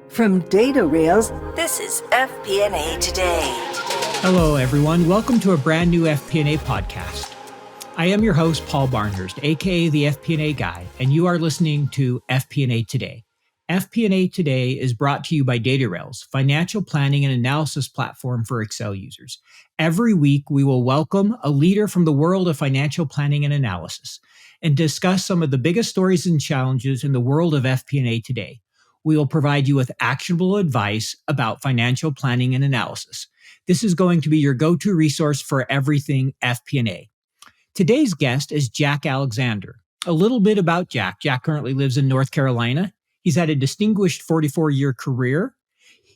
From Datarails, this is FP&A Today. Hello, everyone. Welcome to a brand new FP&A podcast. I am your host, Paul Barnhurst, aka the FP&A Guy, and you are listening to FP&A Today. FP&A Today is brought to you by Datarails, financial planning and analysis platform for Excel users. Every week, we will welcome a leader from the world of financial planning and analysis and discuss some of the biggest stories and challenges in the world of FP&A today. We will provide you with actionable advice about financial planning and analysis. This is going to be your go-to resource for everything FP&A. Today's guest is Jack Alexander. A little bit about Jack. Jack currently lives in North Carolina. He's had a distinguished 44-year career.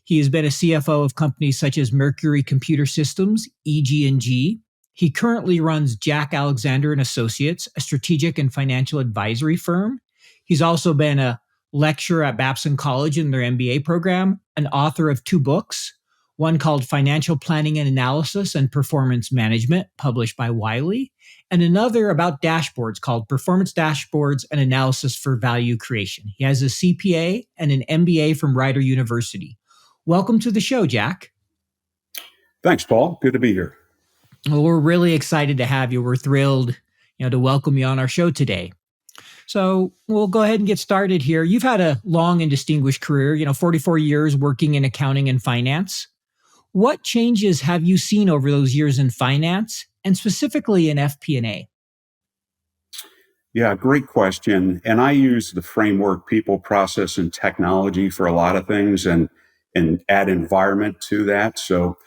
He has been a CFO of companies such as Mercury Computer Systems, EG&G. He currently runs Jack Alexander & Associates, a strategic and financial advisory firm. He's also been a lecturer at Babson College in their MBA program, an author of 2 books, one called Financial Planning and Analysis and Performance Management, published by Wiley, and another about dashboards called Performance Dashboards and Analysis for Value Creation. He has a CPA and an MBA from Rider University. Welcome to the show, Jack. Thanks, Paul. Good to be here. Well, we're really excited to have you. We're thrilled, to welcome you on our show today. So we'll go ahead and get started here. You've had a long and distinguished career, 44 years working in accounting and finance. What changes have you seen over those years in finance and specifically in FP&A? Yeah, great question. And I use the framework people, process, and technology for a lot of things and add environment to that. So,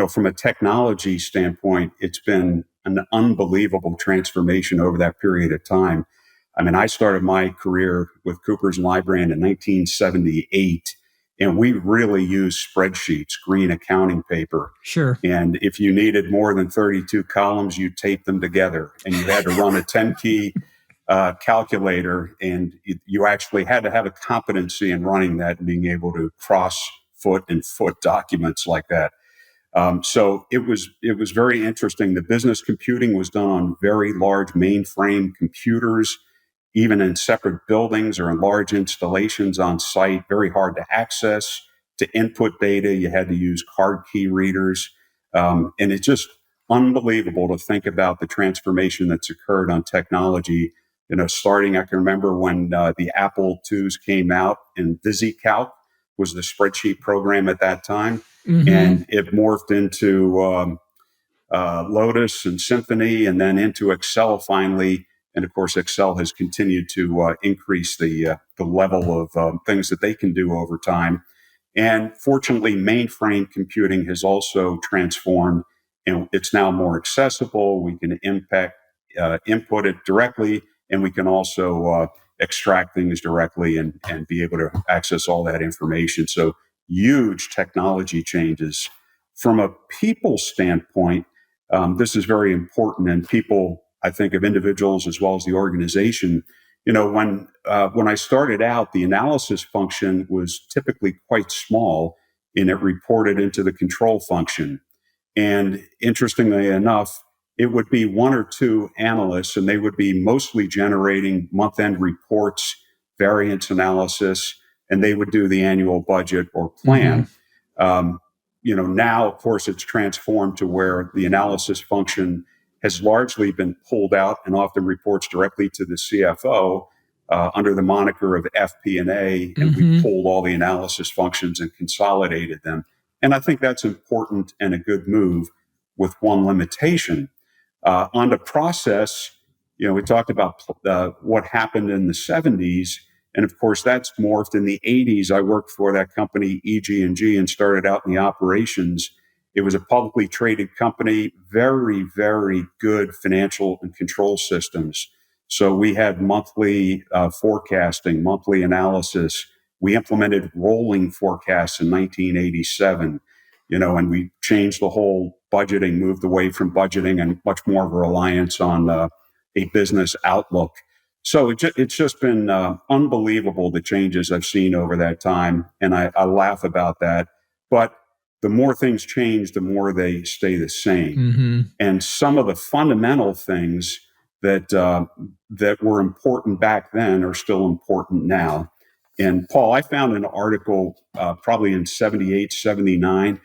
from a technology standpoint, it's been an unbelievable transformation over that period of time. I mean, I started my career with Coopers & Lybrand in 1978, and we really used spreadsheets, green accounting paper. Sure. And if you needed more than 32 columns, you taped them together, and you had to run a 10-key calculator, and you actually had to have a competency in running that and being able to cross-foot and foot documents like that. So it was very interesting. The business computing was done on very large mainframe computers, even in separate buildings or in large installations on site, very hard to access. To input data, you had to use card key readers. And it's just unbelievable to think about the transformation that's occurred on technology. Starting, I can remember when the Apple IIs came out and VisiCalc was the spreadsheet program at that time. Mm-hmm. And it morphed into Lotus and Symphony and then into Excel finally. And of course, Excel has continued to increase the level of things that they can do over time. And fortunately, mainframe computing has also transformed, and it's now more accessible. We can input it directly, and we can also extract things directly and be able to access all that information. So huge technology changes. From a people standpoint, this is very important, and people, I think, of individuals as well as the organization. When I started out, the analysis function was typically quite small, and it reported into the control function. And interestingly enough, it would be 1 or 2 analysts, and they would be mostly generating month-end reports, variance analysis, and they would do the annual budget or plan. Mm-hmm. Now, of course, it's transformed to where the analysis function has largely been pulled out and often reports directly to the CFO under the moniker of FP&A, and we pulled all the analysis functions and consolidated them. And I think that's important and a good move, with one limitation. On the process, we talked about what happened in the 70s, and of course that's morphed. In the 80s, I worked for that company, EG&G, and started out in the operations. It was a publicly traded company, very, very good financial and control systems. So we had monthly forecasting, monthly analysis. We implemented rolling forecasts in 1987, and we changed the whole budgeting, moved away from budgeting and much more of a reliance on a business outlook. So it's just been unbelievable, the changes I've seen over that time, and I laugh about that. But the more things change, the more they stay the same. Mm-hmm. And some of the fundamental things that were important back then are still important now. And Paul, I found an article probably in 78, 79.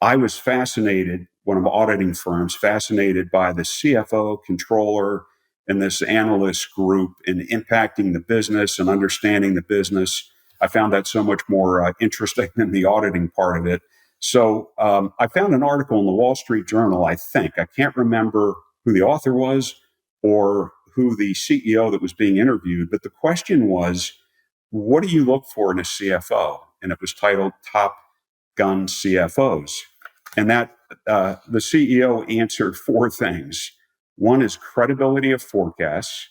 I was fascinated when I'm auditing firms, fascinated by the CFO, controller, and this analyst group in impacting the business and understanding the business. I found that so much more interesting than the auditing part of it. So I found an article in the Wall Street Journal, I can't remember who the author was or who the CEO that was being interviewed, but the question was, what do you look for in a CFO? And it was titled Top Gun CFOs. And that the CEO answered four things. One is credibility of forecasts.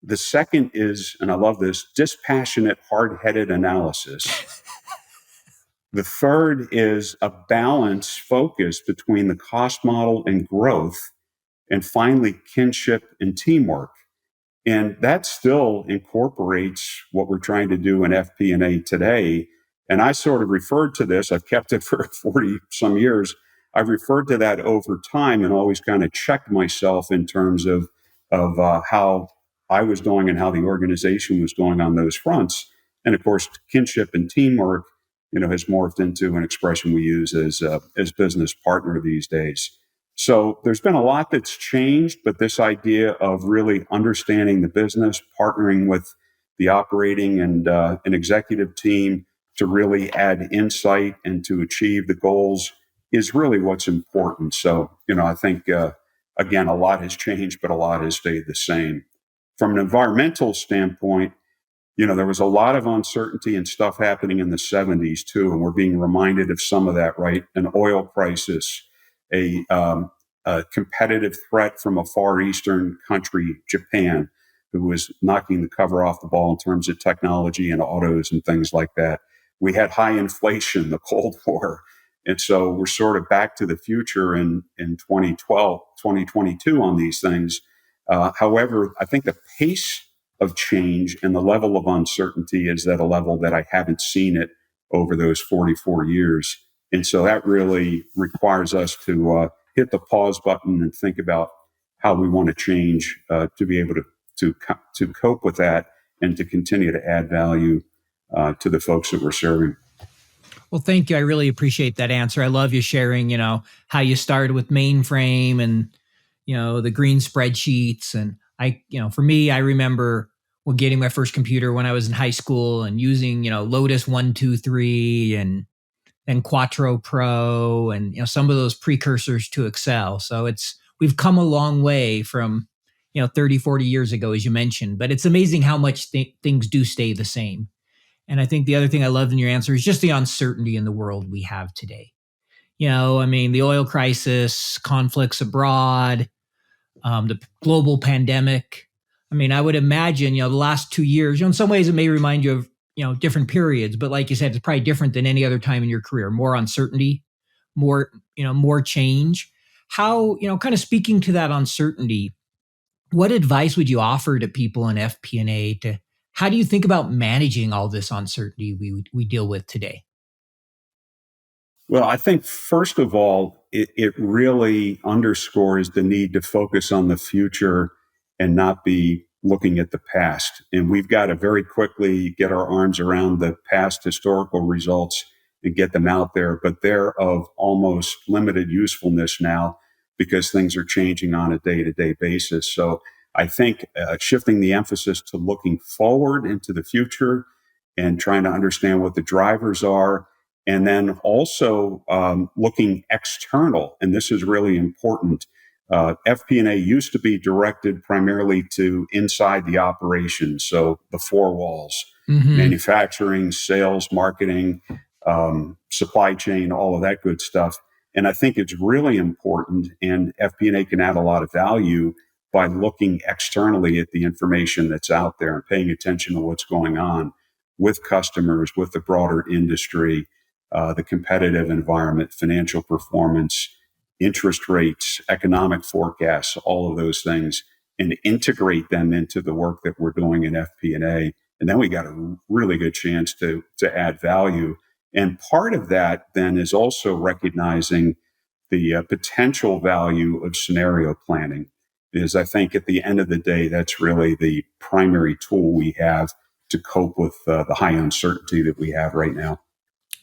The second is, and I love this, dispassionate, hard-headed analysis. The third is a balanced focus between the cost model and growth. And finally, kinship and teamwork. And that still incorporates what we're trying to do in FP&A today. And I sort of referred to this, I've kept it for 40 some years. I've referred to that over time and always kind of checked myself in terms of how I was doing and how the organization was doing on those fronts. And of course, kinship and teamwork, has morphed into an expression we use as business partner these days. So there's been a lot that's changed, but this idea of really understanding the business, partnering with the operating and an executive team to really add insight and to achieve the goals is really what's important. So, I think, again, a lot has changed, but a lot has stayed the same. From an environmental standpoint, there was a lot of uncertainty and stuff happening in the 70s too, and we're being reminded of some of that, right? An oil crisis, a competitive threat from a Far Eastern country, Japan, who was knocking the cover off the ball in terms of technology and autos and things like that. We had high inflation, the Cold War. And so we're sort of back to the future in 2012, 2022 on these things. However, I think the pace of change and the level of uncertainty is at a level that I haven't seen it over those 44 years. And so that really requires us to hit the pause button and think about how we want to change to be able to cope with that and to continue to add value to the folks that we're serving. Well, thank you. I really appreciate that answer. I love you sharing, how you started with mainframe and, the green spreadsheets. And for me, I remember getting my first computer when I was in high school and using, Lotus 123 and Quattro Pro and, some of those precursors to Excel. So we've come a long way from, 30, 40 years ago, as you mentioned, but it's amazing how much things do stay the same. And I think the other thing I loved in your answer is just the uncertainty in the world we have today. The oil crisis, conflicts abroad, the global pandemic. I would imagine, the last 2 years, in some ways it may remind you of, different periods, but like you said, it's probably different than any other time in your career. More uncertainty, more change. How, kind of speaking to that uncertainty, what advice would you offer to people in FP&A to how do you think about managing all this uncertainty we deal with today? Well, I think first of all, it really underscores the need to focus on the future and not be looking at the past. And we've got to very quickly get our arms around the past historical results and get them out there. But they're of almost limited usefulness now because things are changing on a day-to-day basis. So I think shifting the emphasis to looking forward into the future and trying to understand what the drivers are, and then also looking external. And this is really important. FP&A used to be directed primarily to inside the operation, so the four walls, manufacturing, sales, marketing, supply chain, all of that good stuff. And I think it's really important, and FP&A can add a lot of value by looking externally at the information that's out there and paying attention to what's going on with customers, with the broader industry, the competitive environment, financial performance, interest rates, economic forecasts, all of those things, and integrate them into the work that we're doing in FP&A. And then we got a really good chance to add value. And part of that then is also recognizing the potential value of scenario planning. Because I think at the end of the day, that's really the primary tool we have to cope with the high uncertainty that we have right now.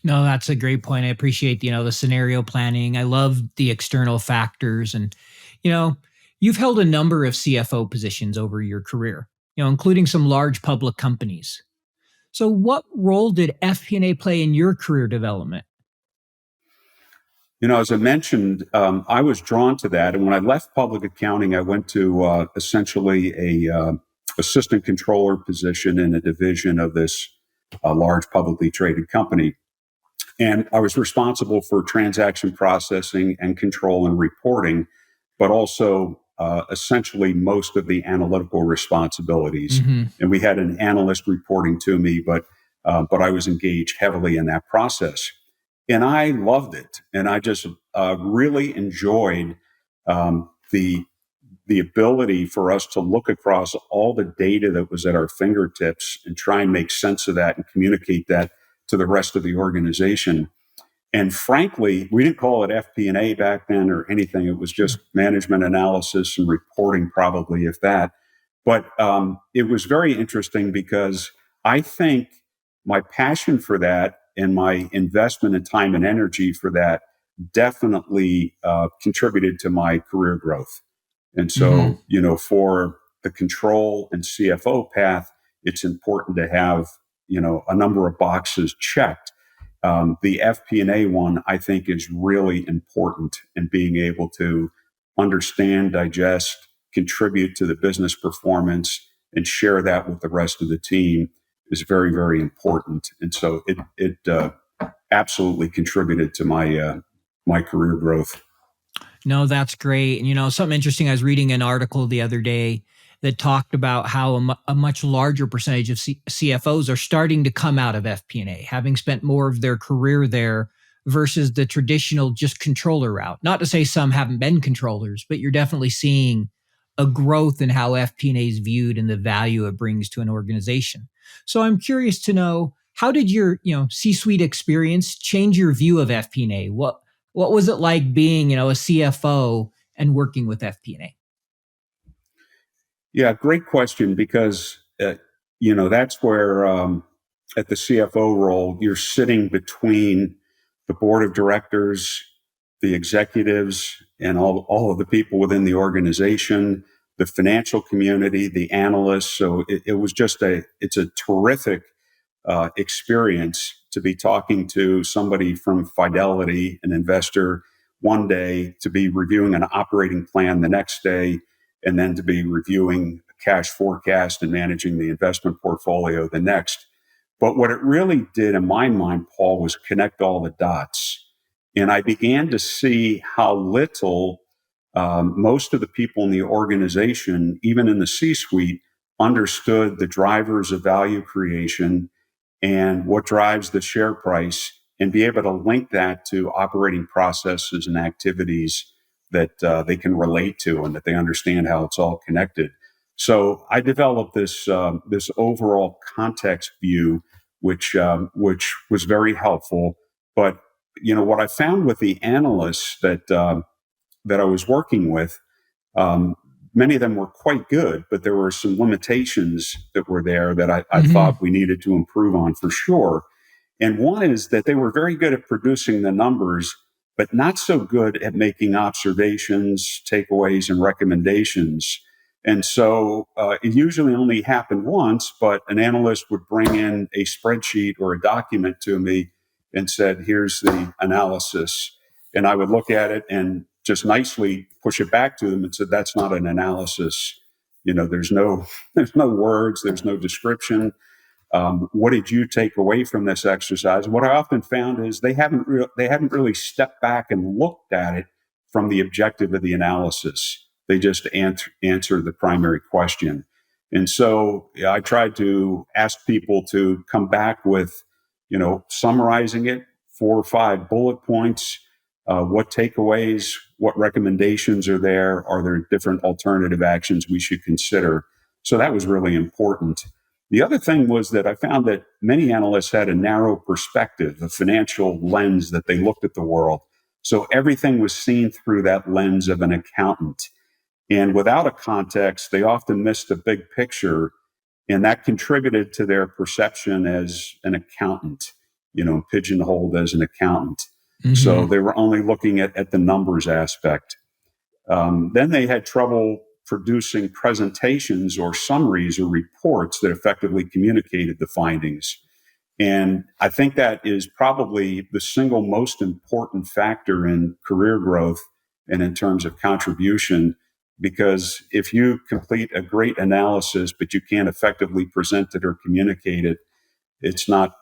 No, that's a great point. I appreciate, the scenario planning. I love the external factors. And, you know, you've held a number of CFO positions over your career, including some large public companies. So what role did FP&A play in your career development? As I mentioned, I was drawn to that. And when I left public accounting, I went to essentially a assistant controller position in a division of this large publicly traded company. And I was responsible for transaction processing and control and reporting, but also essentially most of the analytical responsibilities. Mm-hmm. And we had an analyst reporting to me, but I was engaged heavily in that process. And I loved it. And I just really enjoyed the ability for us to look across all the data that was at our fingertips and try and make sense of that and communicate that to the rest of the organization. And frankly, we didn't call it FP&A back then or anything. It was just management analysis and reporting, probably, if that. But it was very interesting because I think my passion for that and my investment in time and energy for that definitely contributed to my career growth. And so, for the control and CFO path, it's important to have, a number of boxes checked. The FP&A one, I think, is really important in being able to understand, digest, contribute to the business performance, and share that with the rest of the team is very, very important. And so it absolutely contributed to my career growth. No, that's great. And something interesting, I was reading an article the other day that talked about how a much larger percentage of CFOs are starting to come out of FP&A, having spent more of their career there versus the traditional just controller route. Not to say some haven't been controllers, but you're definitely seeing a growth in how FP&A is viewed and the value it brings to an organization. So I'm curious to know, how did your C-suite experience change your view of FP&A? What was it like being a CFO and working with FP&A? Yeah, great question, because, that's where at the CFO role, you're sitting between the board of directors, the executives, and all of the people within the organization, the financial community, the analysts. So it was just it's a terrific experience to be talking to somebody from Fidelity, an investor, one day, to be reviewing an operating plan the next day, and then to be reviewing a cash forecast and managing the investment portfolio the next. But what it really did in my mind, Paul, was connect all the dots. And I began to see how little most of the people in the organization, even in the C-suite, understood the drivers of value creation and what drives the share price, and be able to link that to operating processes and activities that they can relate to and that they understand how it's all connected. So I developed this overall context view, which was very helpful. But what I found with the analysts that I was working with, many of them were quite good, but there were some limitations that were there that I thought we needed to improve on for sure. And one is that they were very good at producing the numbers, but not so good at making observations, takeaways, and recommendations. And so it usually only happened once, but an analyst would bring in a spreadsheet or a document to me and said, "Here's the analysis." And I would look at it and just nicely push it back to them and said, "That's not an analysis. There's no words, there's no description. What did you take away from this exercise?" What I often found is they haven't really stepped back and looked at it from the objective of the analysis. They just answer the primary question. And so I tried to ask people to come back with, summarizing it, 4 or 5 bullet points. What takeaways, what recommendations are there? Are there different alternative actions we should consider? So that was really important. The other thing was that I found that many analysts had a narrow perspective, a financial lens that they looked at the world. So everything was seen through that lens of an accountant. And without a context, they often missed the big picture. And that contributed to their perception as an accountant, pigeonholed as an accountant. So they were only looking at the numbers aspect. Then they had trouble producing presentations or summaries or reports that effectively communicated the findings. And I think that is probably the single most important factor in career growth and in terms of contribution, because if you complete a great analysis, but you can't effectively present it or communicate it, it's not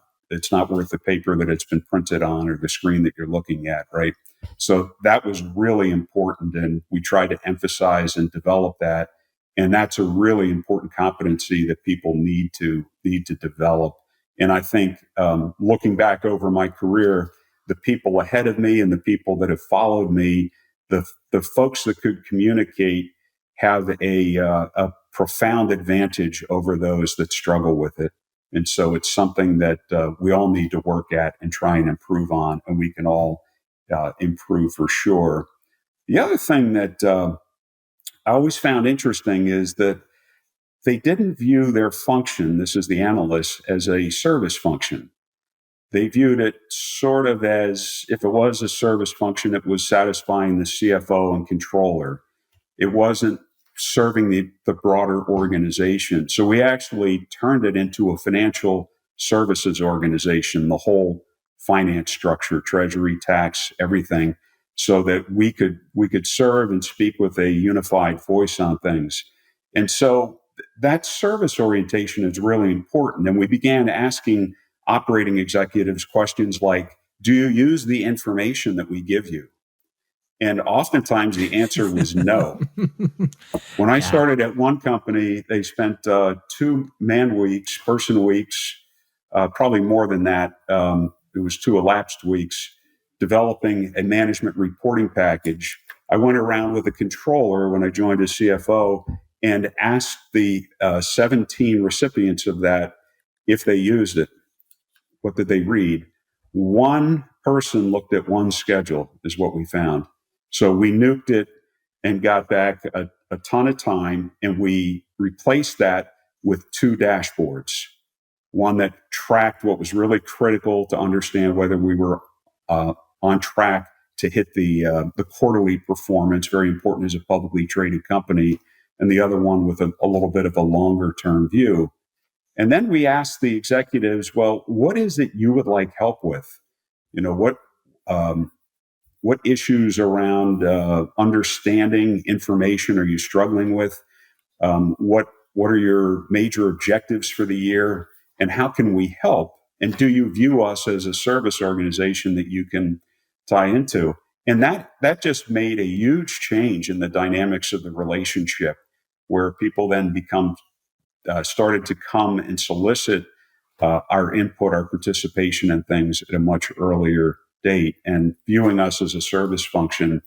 worth the paper that it's been printed on or the screen that you're looking at, right? So that was really important, and we tried to emphasize and develop that. And that's a really important competency that people need to develop. And I think looking back over my career, the people ahead of me and the people that have followed me, the folks that could communicate have a profound advantage over those that struggle with it. And so it's something that we all need to work at and try and improve on, and we can all improve for sure. The other thing that I always found interesting is that they didn't view their function, this is the analyst, as a service function. They viewed it sort of as, if it was a service function, it was satisfying the CFO and controller. It wasn't serving the broader organization. So we actually turned it into a financial services organization, the whole finance structure, treasury, tax, everything, so that we could serve and speak with a unified voice on things. And so that service orientation is really important. And we began asking operating executives questions like, do you use the information that we give you? And oftentimes the answer was no. When I started at one company, they spent 2 person weeks, probably more than that. It was 2 elapsed weeks, developing a management reporting package. I went around with a controller when I joined as CFO and asked the 17 recipients of that if they used it. What did they read? One person looked at one schedule, is what we found. So we nuked it and got back a ton of time, and we replaced that with 2 dashboards. One that tracked what was really critical to understand whether we were on track to hit the quarterly performance, very important as a publicly traded company, and the other one with a little bit of a longer term view. And then we asked the executives, well, what is it you would like help with? What issues around understanding information are you struggling with? What are your major objectives for the year? And how can we help? And do you view us as a service organization that you can tie into? And that just made a huge change in the dynamics of the relationship, where people then started to come and solicit our input, our participation in things at a much earlier date, and viewing us as a service function.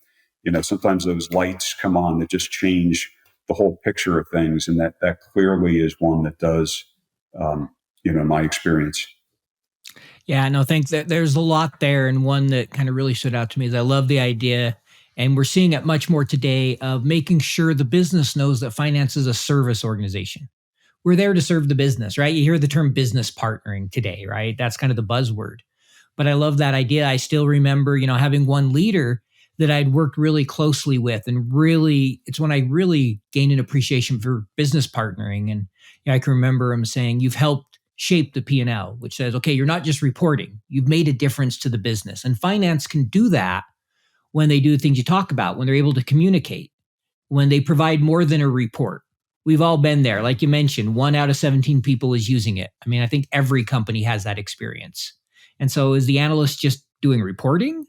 Sometimes those lights come on that just change the whole picture of things, and that clearly is one that does, in my experience. Yeah, no, thanks. There's a lot there, and one that kind of really stood out to me is I love the idea, and we're seeing it much more today, of making sure the business knows that finance is a service organization. We're there to serve the business, right? You hear the term business partnering today, right? That's kind of the buzzword. But I love that idea. I still remember, having one leader that I'd worked really closely with, and really, it's when I really gained an appreciation for business partnering. And I can remember him saying, you've helped shape the P&L, which says, okay, you're not just reporting, you've made a difference to the business. And finance can do that when they do the things you talk about, when they're able to communicate, when they provide more than a report. We've all been there. Like you mentioned, 1 out of 17 people is using it. I mean, I think every company has that experience. And so is the analyst just doing reporting,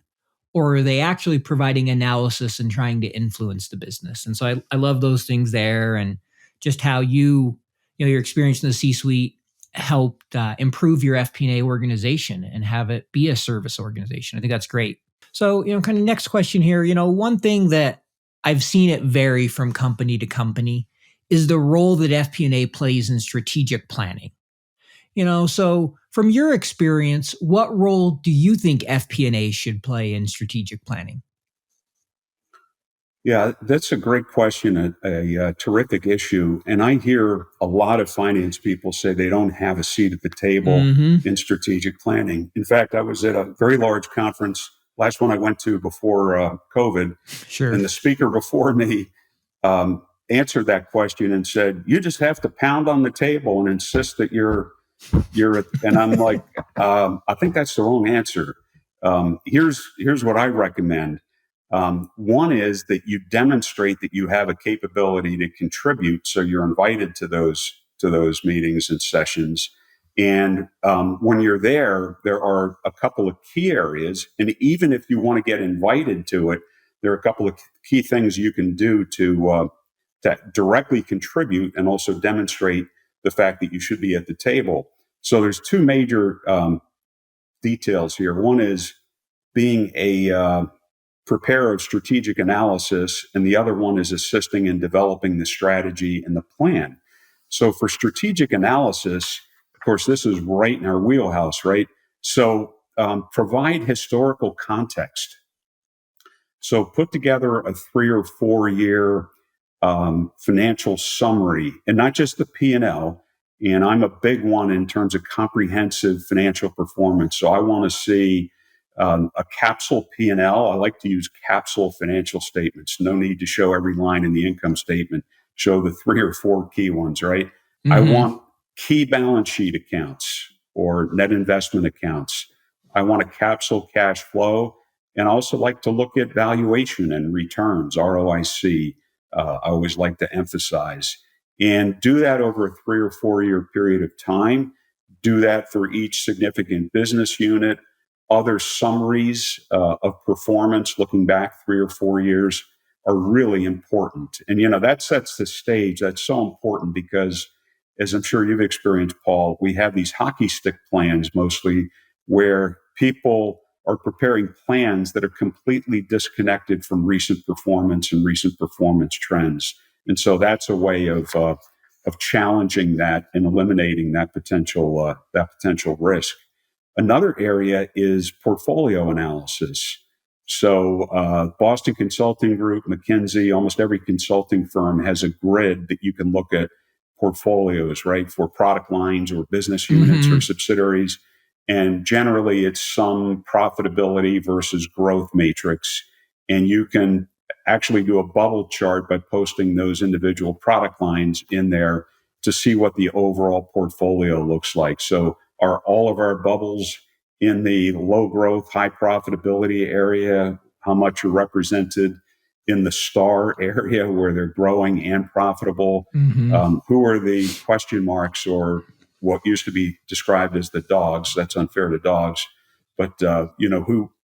or are they actually providing analysis and trying to influence the business? And so I love those things there, and just how your experience in the C-suite helped improve your FP&A organization and have it be a service organization. I think that's great. So, kind of next question here, one thing that I've seen it vary from company to company is the role that FP&A plays in strategic planning. So from your experience, what role do you think FP&A should play in strategic planning? Yeah, that's a great question, a terrific issue. And I hear a lot of finance people say they don't have a seat at the table Hmm. in strategic planning. In fact, I was at a very large conference, last one I went to before COVID, Sure. and the speaker before me answered that question and said, "You just have to pound on the table and insist that you're." And I'm like, I think that's the wrong answer. Here's what I recommend. One is that you demonstrate that you have a capability to contribute, so you're invited to those meetings and sessions. And when you're there, there are a couple of key areas. And even if you want to get invited to it, there are a couple of key things you can do to directly contribute and also demonstrate the fact that you should be at the table. So there's two major details here. One is being a preparer of strategic analysis, and the other one is assisting in developing the strategy and the plan. So for strategic analysis, of course, this is right in our wheelhouse, right? So provide historical context. So put together a 3 or 4 year financial summary, and not just the P&L. And I'm a big one in terms of comprehensive financial performance. So I want to see a capsule P&L. I like to use capsule financial statements. No need to show every line in the income statement. Show the 3 or 4 key ones, right? Mm-hmm. I want key balance sheet accounts or net investment accounts. I want a capsule cash flow. And I also like to look at valuation and returns, ROIC. I always like to emphasize. And do that over a 3 or 4 year period of time. Do that for each significant business unit. Other summaries of performance looking back 3 or 4 years are really important. And, that sets the stage. That's so important because, as I'm sure you've experienced, Paul, we have these hockey stick plans mostly where people are preparing plans that are completely disconnected from recent performance and recent performance trends. And so that's a way of challenging that and eliminating that potential risk. Another area is portfolio analysis. So Boston Consulting Group, McKinsey, almost every consulting firm has a grid that you can look at portfolios, right, for product lines or business units or subsidiaries. And generally, it's some profitability versus growth matrix. And you can actually do a bubble chart by posting those individual product lines in there to see what the overall portfolio looks like. So are all of our bubbles in the low growth, high profitability area? How much are represented in the star area where they're growing and profitable? Who are the question marks or what used to be described as the dogs? That's unfair to dogs. But,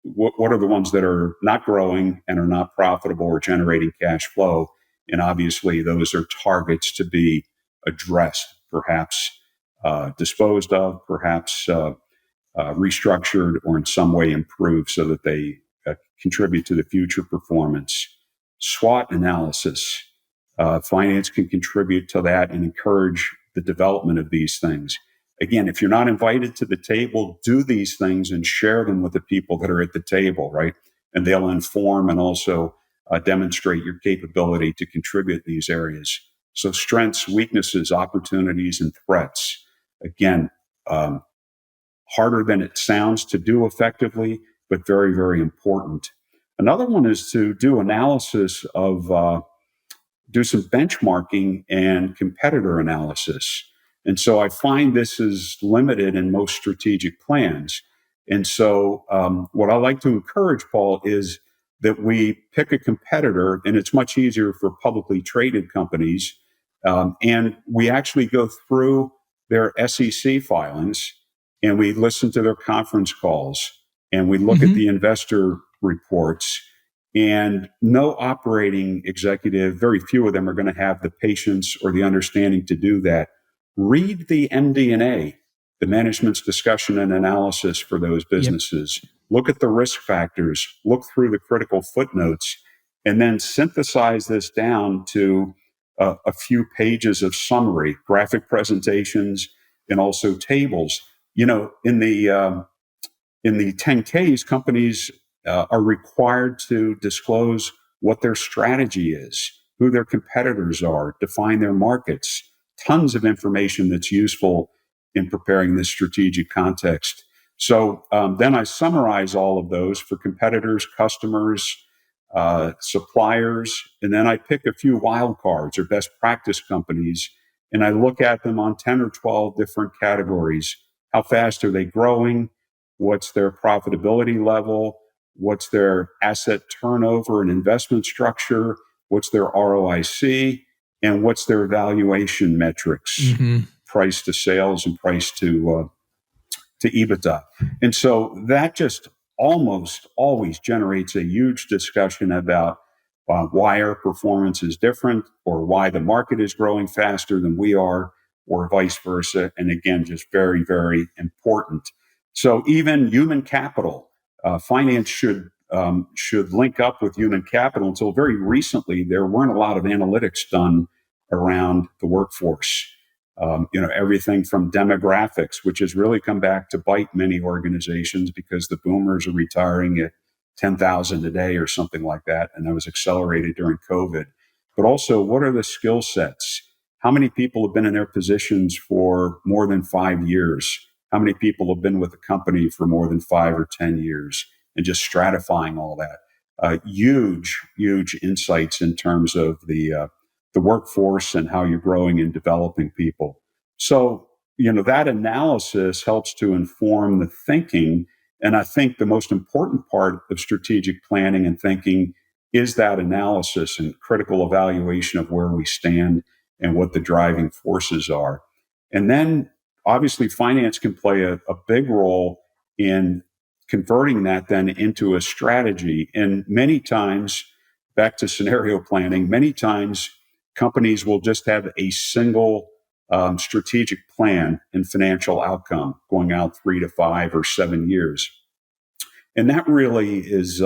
what are the ones that are not growing and are not profitable or generating cash flow? And obviously, those are targets to be addressed, perhaps disposed of, perhaps restructured, or in some way improved so that they contribute to the future performance. SWOT analysis. Finance can contribute to that and encourage the development of these things. Again, if you're not invited to the table, do these things and share them with the people that are at the table, right? And they'll inform and also demonstrate your capability to contribute in these areas. So strengths, weaknesses, opportunities, and threats. Again, harder than it sounds to do effectively, but very, very important. Another one is to do analysis of, do some benchmarking and competitor analysis. And so I find this is limited in most strategic plans. And so what I like to encourage, Paul, is that we pick a competitor, and it's much easier for publicly traded companies. And we actually go through their SEC filings and we listen to their conference calls and we look at the investor reports. And no operating executive, very few of them are going to have the patience or the understanding to do that. Read the MD&A, the management's discussion and analysis for those businesses. Yep. Look at the risk factors, look through the critical footnotes, and then synthesize this down to a few pages of summary, graphic presentations, and also tables. In the 10Ks, companies are required to disclose what their strategy is, who their competitors are, define their markets. Tons of information that's useful in preparing this strategic context. So then I summarize all of those for competitors, customers, suppliers, and then I pick a few wild cards or best practice companies, and I look at them on 10 or 12 different categories. How fast are they growing? What's their profitability level? What's their asset turnover and investment structure? What's their ROIC? And what's their valuation metrics? Price to sales and price to EBITDA. And so that just almost always generates a huge discussion about why our performance is different, or why the market is growing faster than we are, or vice versa. And again, just very, very important. So even human capital, finance should link up with human capital. Until very recently, there weren't a lot of analytics done around the workforce. Everything from demographics, which has really come back to bite many organizations because the boomers are retiring at 10,000 a day or something like that. And that was accelerated during COVID. But also, what are the skill sets? How many people have been in their positions for more than 5 years? How many people have been with the company for more than 5 or 10 years? And just stratifying all that. Huge insights in terms of the workforce and how you're growing and developing people. So, that analysis helps to inform the thinking. And I think the most important part of strategic planning and thinking is that analysis and critical evaluation of where we stand and what the driving forces are. And then obviously finance can play a big role in converting that then into a strategy. And many times, back to scenario planning, many times companies will just have a single strategic plan and financial outcome going out 3 to 5 or 7 years. And that really is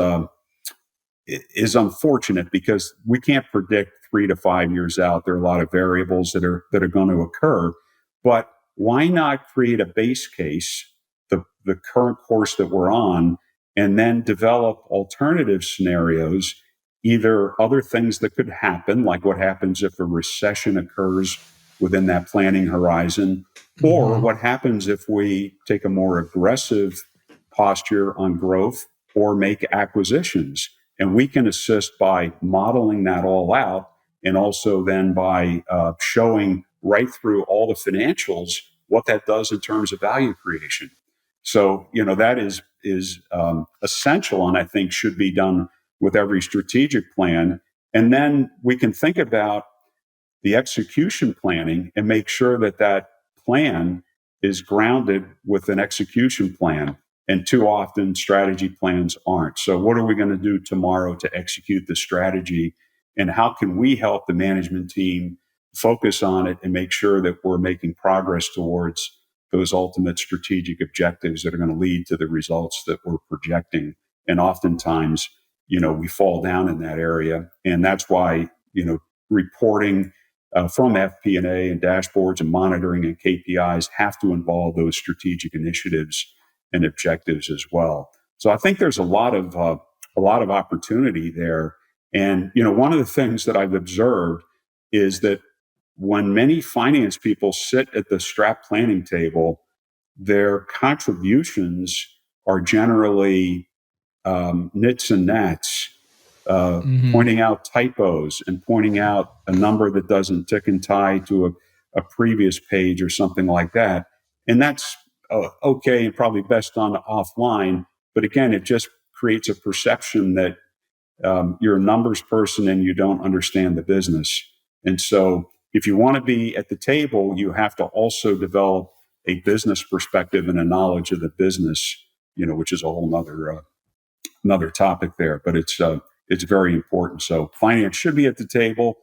unfortunate because we can't predict 3 to 5 years out. There are a lot of variables that are going to occur. But why not create a base case, the current course that we're on, and then develop alternative scenarios, either other things that could happen, like what happens if a recession occurs within that planning horizon, or what happens if we take a more aggressive posture on growth or make acquisitions. And we can assist by modeling that all out, and also then by showing right through all the financials what that does in terms of value creation. So, that is essential, and I think should be done with every strategic plan. And then we can think about the execution planning and make sure that that plan is grounded with an execution plan. And too often strategy plans aren't. So what are we going to do tomorrow to execute the strategy? And how can we help the management team focus on it and make sure that we're making progress towards those ultimate strategic objectives that are going to lead to the results that we're projecting? And oftentimes, we fall down in that area. And that's why, reporting from FP&A and dashboards and monitoring and KPIs have to involve those strategic initiatives and objectives as well. So I think there's a lot of opportunity there. And, one of the things that I've observed is that when many finance people sit at the strat planning table, their contributions are generally nits and gnats, pointing out typos and pointing out a number that doesn't tick and tie to a previous page or something like that. And that's okay and probably best done offline. But again, it just creates a perception that you're a numbers person and you don't understand the business. And so if you want to be at the table, you have to also develop a business perspective and a knowledge of the business, which is a whole another topic there. But it's very important. So finance should be at the table,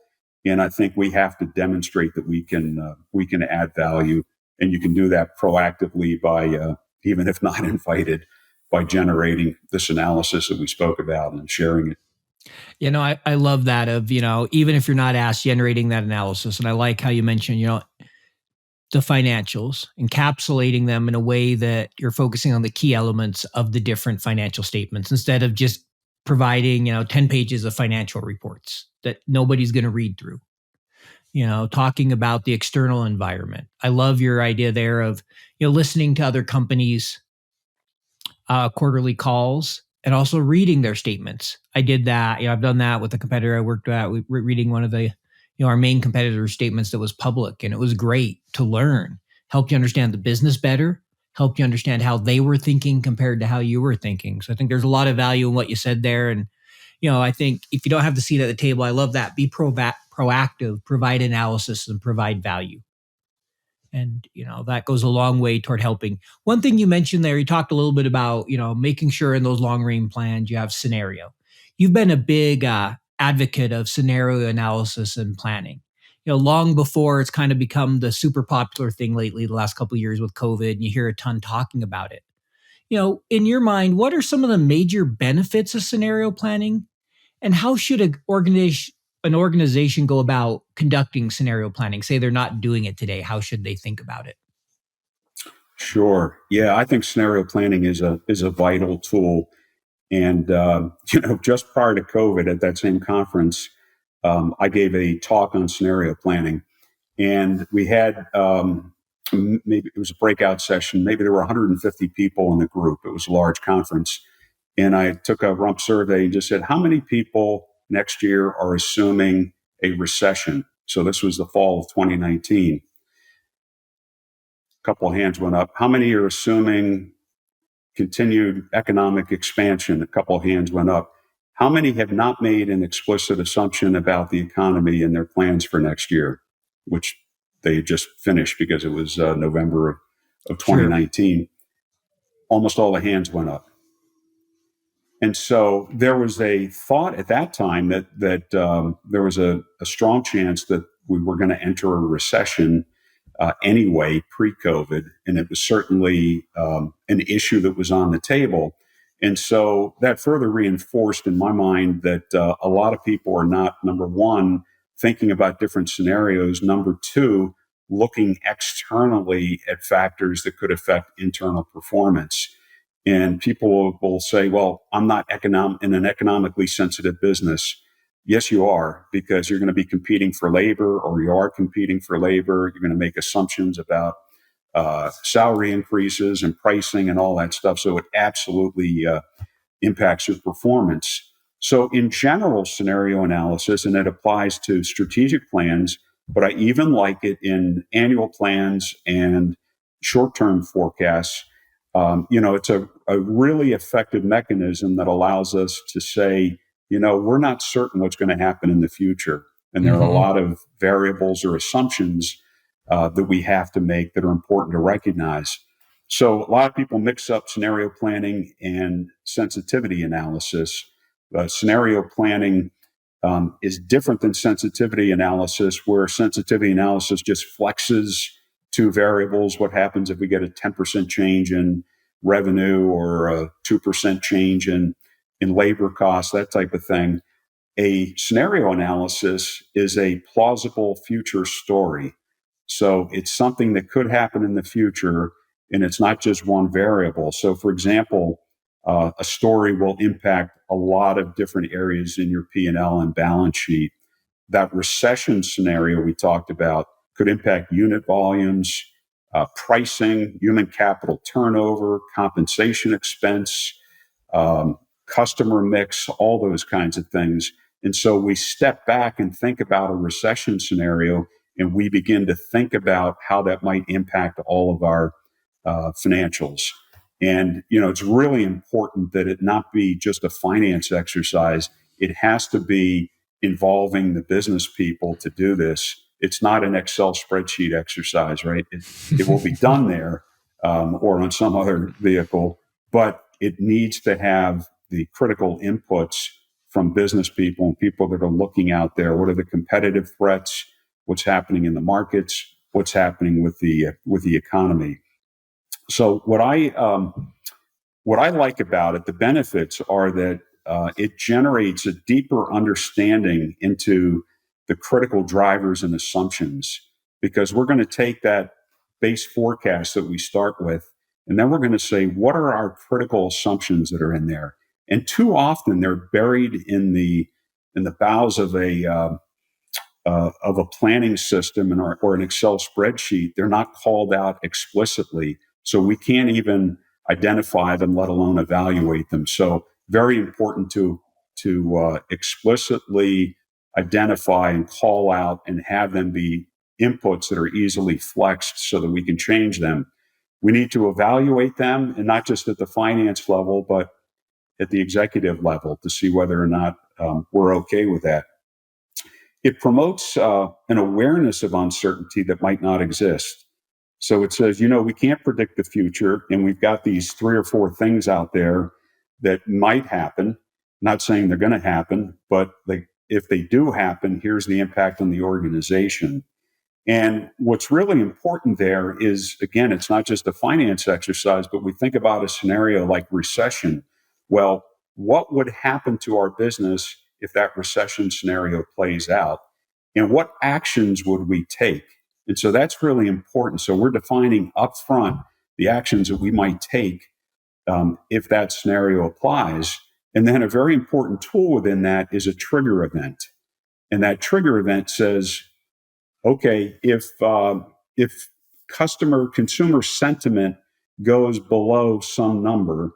and I think we have to demonstrate that we can add value, and you can do that proactively by even if not invited, by generating this analysis that we spoke about and sharing it. I love that of, even if you're not asked, generating that analysis. And I like how you mentioned, the financials, encapsulating them in a way that you're focusing on the key elements of the different financial statements instead of just providing, 10 pages of financial reports that nobody's going to read through, talking about the external environment. I love your idea there of, listening to other companies' quarterly calls and also reading their statements. I did that. I've done that with a competitor I worked at. We were reading one of the, our main competitor's statements that was public, and it was great to learn, help you understand the business better, help you understand how they were thinking compared to how you were thinking. So I think there's a lot of value in what you said there. And, I think if you don't have the seat at the table, I love that. Be proactive, provide analysis, and provide value. And, that goes a long way toward helping. One thing you mentioned there, you talked a little bit about, making sure in those long range plans you have scenario. You've been a big advocate of scenario analysis and planning. Long before it's kind of become the super popular thing lately, the last couple of years with COVID, and you hear a ton talking about it. In your mind, what are some of the major benefits of scenario planning, and how should an organization go about conducting scenario planning? Say they're not doing it today. How should they think about it? Sure. Yeah, I think scenario planning is a vital tool. And just prior to COVID, at that same conference, I gave a talk on scenario planning, and we had maybe it was a breakout session. Maybe there were 150 people in the group. It was a large conference, and I took a rump survey and just said, "How many people next year are assuming a recession?" So this was the fall of 2019. A couple of hands went up. How many are assuming continued economic expansion? A couple of hands went up. How many have not made an explicit assumption about the economy and their plans for next year, which they just finished because it was November of 2019? Sure. Almost all the hands went up. And so there was a thought at that time that there was a strong chance that we were going to enter a recession anyway, pre-COVID, and it was certainly an issue that was on the table. And so that further reinforced in my mind that a lot of people are not, number one, thinking about different scenarios, number two, looking externally at factors that could affect internal performance. And people will say, well, I'm not in an economically sensitive business. Yes, you are, because you're going to be competing for labor, or you are competing for labor. You're going to make assumptions about salary increases and pricing and all that stuff. So it absolutely impacts your performance. So in general, scenario analysis, and it applies to strategic plans, but I even like it in annual plans and short-term forecasts. It's a really effective mechanism that allows us to say, we're not certain what's going to happen in the future. And there are a lot of variables or assumptions that we have to make that are important to recognize. So a lot of people mix up scenario planning and sensitivity analysis. Scenario planning is different than sensitivity analysis, where sensitivity analysis just flexes two variables. What happens if we get a 10% change in revenue or a 2% change in labor costs, that type of thing. A scenario analysis is a plausible future story. So it's something that could happen in the future, and it's not just one variable. So, for example, a story will impact a lot of different areas in your P&L and balance sheet. That recession scenario we talked about could impact unit volumes, pricing, human capital turnover, compensation expense, customer mix, all those kinds of things. And so we step back and think about a recession scenario, and we begin to think about how that might impact all of our financials. And, it's really important that it not be just a finance exercise. It has to be involving the business people to do this. It's not an Excel spreadsheet exercise, right? It will be done there or on some other vehicle, but it needs to have the critical inputs from business people and people that are looking out there. What are the competitive threats? What's happening in the markets? What's happening with the economy? So what I like about it, the benefits are that it generates a deeper understanding into the critical drivers and assumptions, because we're going to take that base forecast that we start with, and then we're going to say, what are our critical assumptions that are in there? And too often they're buried in the bowels of a planning system or an Excel spreadsheet. They're not called out explicitly, so we can't even identify them, let alone evaluate them. So very important to explicitly identify and call out and have them be inputs that are easily flexed so that we can change them. We need to evaluate them, and not just at the finance level, but at the executive level to see whether or not we're okay with that. It promotes an awareness of uncertainty that might not exist. So it says, we can't predict the future, and we've got these 3 or 4 things out there that might happen. Not saying they're going to happen, but if they do happen, here's the impact on the organization. And what's really important there is, again, it's not just a finance exercise, but we think about a scenario like recession. Well, what would happen to our business if that recession scenario plays out? And what actions would we take? And so that's really important. So we're defining upfront the actions that we might take if that scenario applies. And then a very important tool within that is a trigger event. And that trigger event says, okay, if consumer sentiment goes below some number,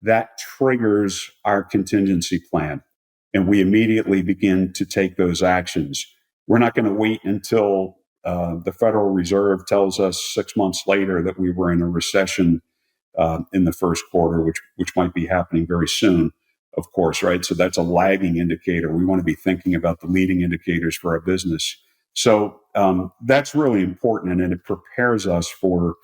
that triggers our contingency plan, and we immediately begin to take those actions. We're not going to wait until the Federal Reserve tells us 6 months later that we were in a recession in the first quarter, which might be happening very soon, of course, right? So that's a lagging indicator. We want to be thinking about the leading indicators for our business. So that's really important, and it prepares us for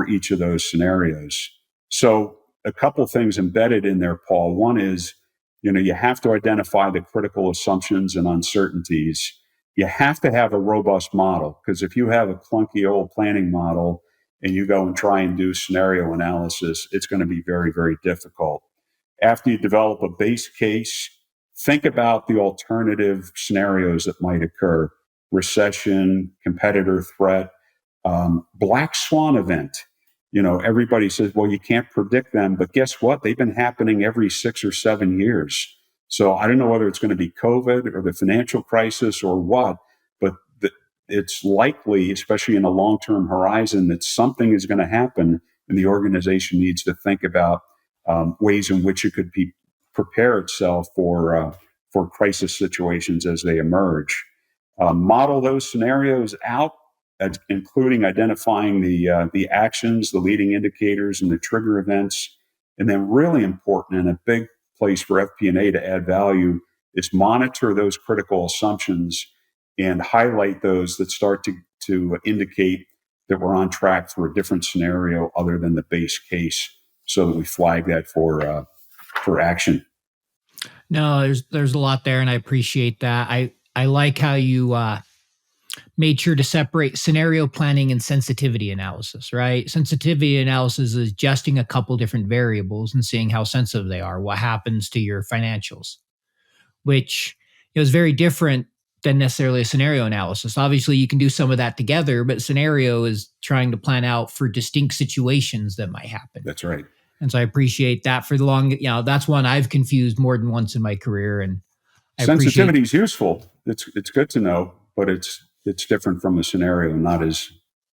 each of those scenarios. So a couple things embedded in there, Paul. One is, you have to identify the critical assumptions and uncertainties. You have to have a robust model, because if you have a clunky old planning model and you go and try and do scenario analysis, it's going to be very, very difficult. After you develop a base case, think about the alternative scenarios that might occur: recession, competitor threat, black swan event. Everybody says, well, you can't predict them, but guess what? They've been happening every 6 or 7 years. So I don't know whether it's going to be COVID or the financial crisis or what, but it's likely, especially in a long-term horizon, that something is going to happen, and the organization needs to think about ways in which it could prepare itself for crisis situations as they emerge. Model those scenarios out, including identifying the actions, the leading indicators, and the trigger events. And then, really important, and a big place for FP&A to add value, is monitor those critical assumptions and highlight those that start to indicate that we're on track for a different scenario other than the base case, so that we flag that for action. No, there's a lot there, and I appreciate that. I like how you made sure to separate scenario planning and sensitivity analysis, right? Sensitivity analysis is adjusting a couple different variables and seeing how sensitive they are, what happens to your financials, which is very different than necessarily a scenario analysis. Obviously, you can do some of that together, but scenario is trying to plan out for distinct situations that might happen. That's right. And so I appreciate that. For the long, that's one I've confused more than once in my career. And sensitivity is useful. It's good to know, but it's different from a scenario, not as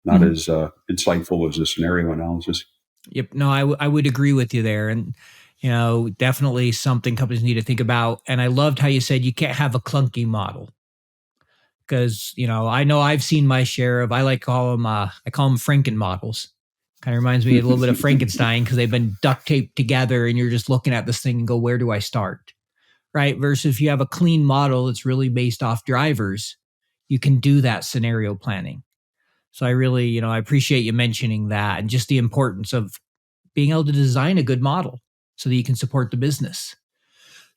insightful as a scenario analysis. Yep. No, I would agree with you there. And, definitely something companies need to think about. And I loved how you said you can't have a clunky model. Because, I know I've seen my share of, I call them Franken models. Kind of reminds me a little bit of Frankenstein, because they've been duct taped together and you're just looking at this thing and go, where do I start? Right? Versus if you have a clean model that's really based off drivers, you can do that scenario planning. So I really, I appreciate you mentioning that, and just the importance of being able to design a good model so that you can support the business.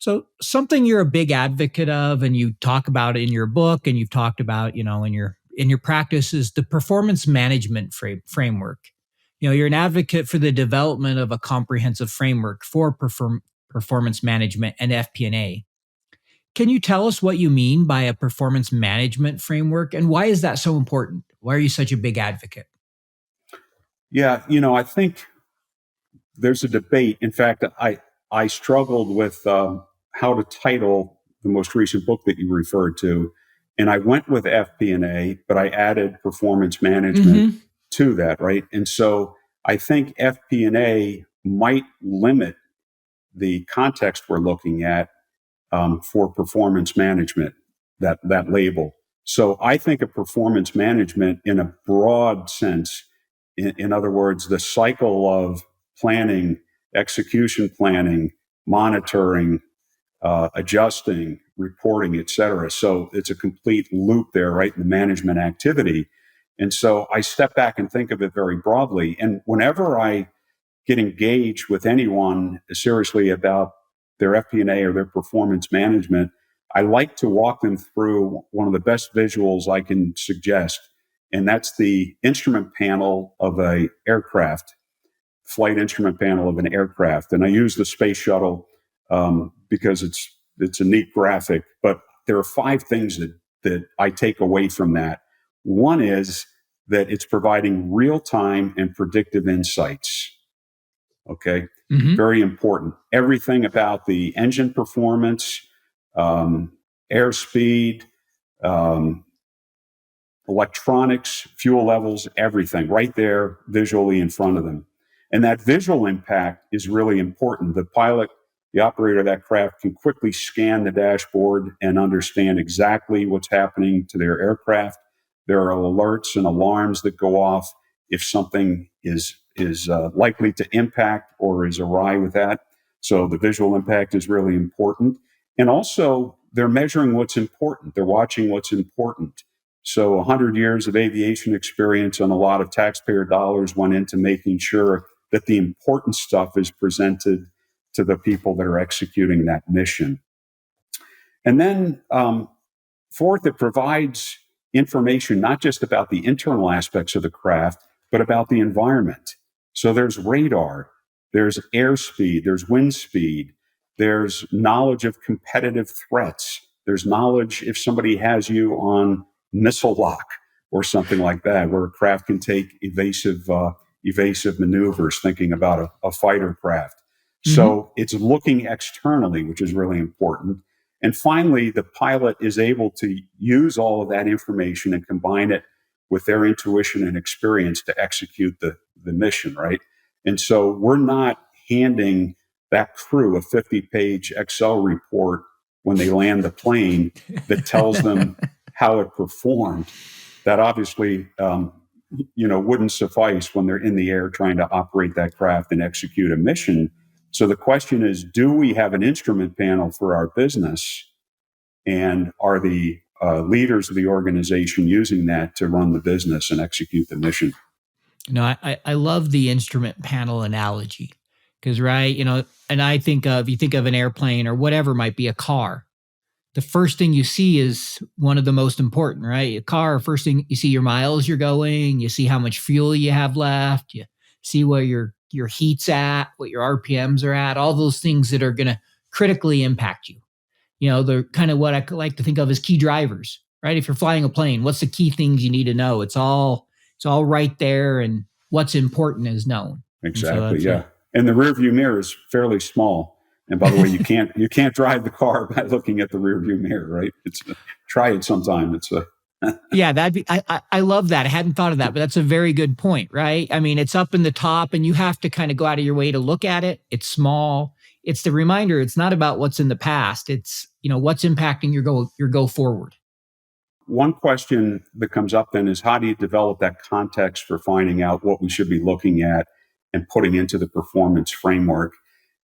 So something you're a big advocate of, and you talk about it in your book, and you've talked about, in your practice, is the performance management framework. You're an advocate for the development of a comprehensive framework for performance management and FP&A. Can you tell us what you mean by a performance management framework, and why is that so important? Why are you such a big advocate? Yeah, I think there's a debate. In fact, I struggled with how to title the most recent book that you referred to. And I went with FP&A, but I added performance management to that, right? And so I think FP&A might limit the context we're looking at for performance management, that label. So I think of performance management in a broad sense. In other words, the cycle of planning, execution planning, monitoring, adjusting, reporting, et cetera. So it's a complete loop there, right, in the management activity. And so I step back and think of it very broadly. And whenever I get engaged with anyone seriously about their FP&A or their performance management, I like to walk them through one of the best visuals I can suggest, and that's the instrument panel of a aircraft, flight instrument panel of an aircraft. And I use the space shuttle because it's a neat graphic. But there are 5 things that I take away from that. One is that it's providing real-time and predictive insights. Okay. Very important. Everything about the engine performance, airspeed, electronics, fuel levels, everything right there visually in front of them. And that visual impact is really important. The pilot, the operator of that craft can quickly scan the dashboard and understand exactly what's happening to their aircraft. There are alerts and alarms that go off if something is likely to impact or is awry with that. So the visual impact is really important. And also, they're measuring what's important. They're watching what's important. So 100 years of aviation experience and a lot of taxpayer dollars went into making sure that the important stuff is presented to the people that are executing that mission. And then fourth, it provides information not just about the internal aspects of the craft, but about the environment. So there's radar, there's airspeed, there's wind speed, there's knowledge of competitive threats, there's knowledge if somebody has you on missile lock or something like that, where a craft can take evasive maneuvers, thinking about a fighter craft. So it's looking externally, which is really important. And finally, the pilot is able to use all of that information and combine it with their intuition and experience to execute the mission, right? And so we're not handing that crew a 50-page Excel report when they land the plane that tells them how it performed. That obviously, wouldn't suffice when they're in the air trying to operate that craft and execute a mission. So the question is, do we have an instrument panel for our business? And are the leaders of the organization using that to run the business and execute the mission? I love the instrument panel analogy because, right, and you think of an airplane or whatever might be a car. The first thing you see is one of the most important, right? A car, first thing you see your miles you're going, you see how much fuel you have left, you see where your heat's at, what your RPMs are at, all those things that are going to critically impact you. They're kind of what I like to think of as key drivers, right? If you're flying a plane, what's the key things you need to know? It's all right there, and what's important is known. Exactly, yeah. And the rearview mirror is fairly small. And by the way, you can't drive the car by looking at the rearview mirror, right? Try it sometime. Yeah, I love that. I hadn't thought of that, but that's a very good point, right? I mean, it's up in the top and you have to kind of go out of your way to look at it. It's small. It's the reminder. It's not about what's in the past. It's, what's impacting your go forward. One question that comes up then is, how do you develop that context for finding out what we should be looking at and putting into the performance framework?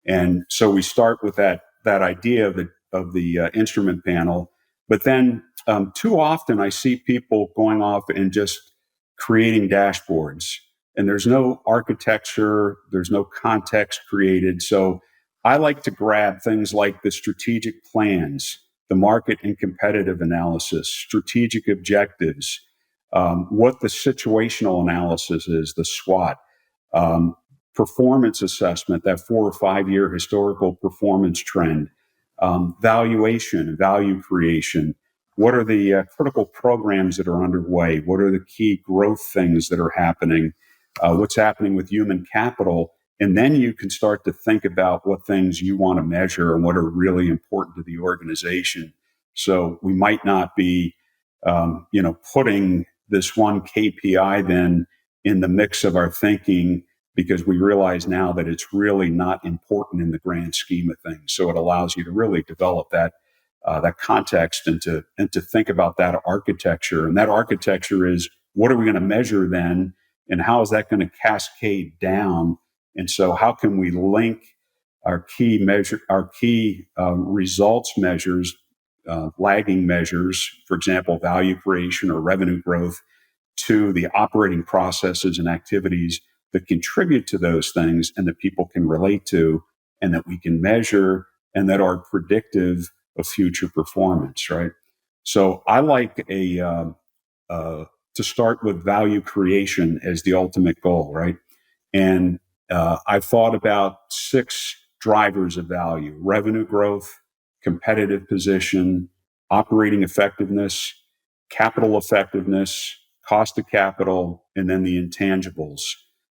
And so we start with that idea of the instrument panel. But then too often I see people going off and just creating dashboards. And there's no architecture, there's no context created. So I like to grab things like the strategic plans, the market and competitive analysis, strategic objectives, what the situational analysis is, the SWOT, performance assessment, that 4 or 5 year historical performance trend, valuation, value creation. What are the critical programs that are underway? What are the key growth things that are happening? What's happening with human capital? And then you can start to think about what things you want to measure and what are really important to the organization. So we might not be, putting this one KPI then in the mix of our thinking, because we realize now that it's really not important in the grand scheme of things. So it allows you to really develop that context and to think about that architecture. And that architecture is, what are we going to measure then, and how is that going to cascade down? And so, how can we link our key results measures, lagging measures, for example, value creation or revenue growth, to the operating processes and activities that contribute to those things and that people can relate to and that we can measure and that are predictive of future performance, right? So I like to start with value creation as the ultimate goal, right? And I've thought about 6 drivers of value: revenue growth, competitive position, operating effectiveness, capital effectiveness, cost of capital, and then the intangibles.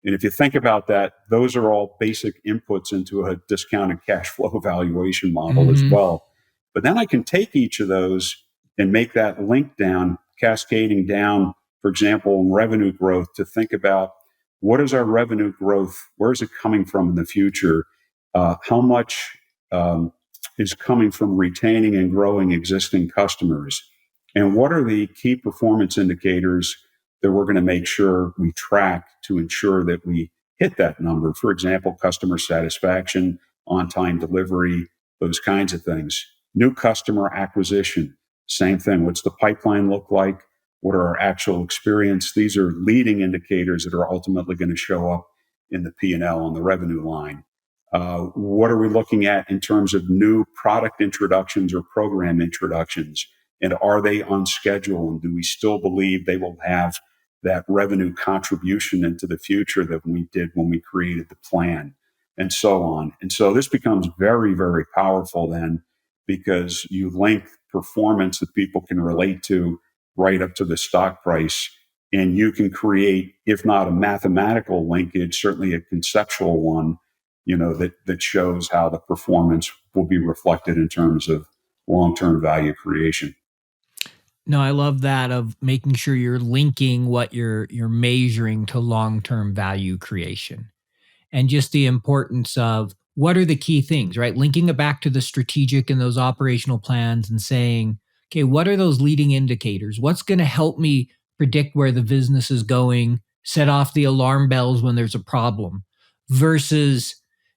And if you think about that, those are all basic inputs into a discounted cash flow valuation model as well. But then I can take each of those and make that link down, cascading down, for example, in revenue growth, to think about, what is our revenue growth? Where is it coming from in the future? How much is coming from retaining and growing existing customers? And what are the key performance indicators that we're going to make sure we track to ensure that we hit that number? For example, customer satisfaction, on-time delivery, those kinds of things. New customer acquisition, same thing. What's the pipeline look like? What are our actual experience? These are leading indicators that are ultimately going to show up in the P&L on the revenue line. What are we looking at in terms of new product introductions or program introductions? And are they on schedule? And do we still believe they will have that revenue contribution into the future that we did when we created the plan, and so on? And so this becomes very, very powerful then, because you link performance that people can relate to right up to the stock price. And you can create, if not a mathematical linkage, certainly a conceptual one, that shows how the performance will be reflected in terms of long-term value creation. No, I love that, of making sure you're linking what you're measuring to long-term value creation. And just the importance of, what are the key things, right? Linking it back to the strategic and those operational plans and saying, okay, what are those leading indicators? What's going to help me predict where the business is going, set off the alarm bells when there's a problem, versus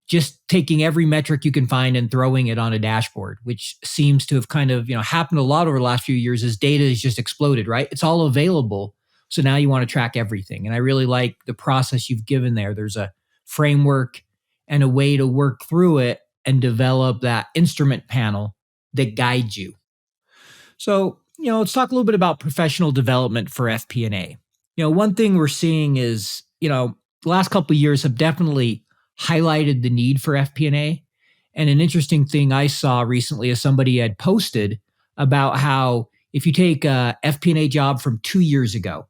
just taking every metric you can find and throwing it on a dashboard, which seems to have kind of, happened a lot over the last few years as data has just exploded, right? It's all available. So now you want to track everything. And I really like the process you've given there. There's a framework and a way to work through it and develop that instrument panel that guides you. So, let's talk a little bit about professional development for FP&A. One thing we're seeing is, the last couple of years have definitely highlighted the need for FP&A. And an interesting thing I saw recently is somebody had posted about how, if you take a FP&A job from 2 years ago,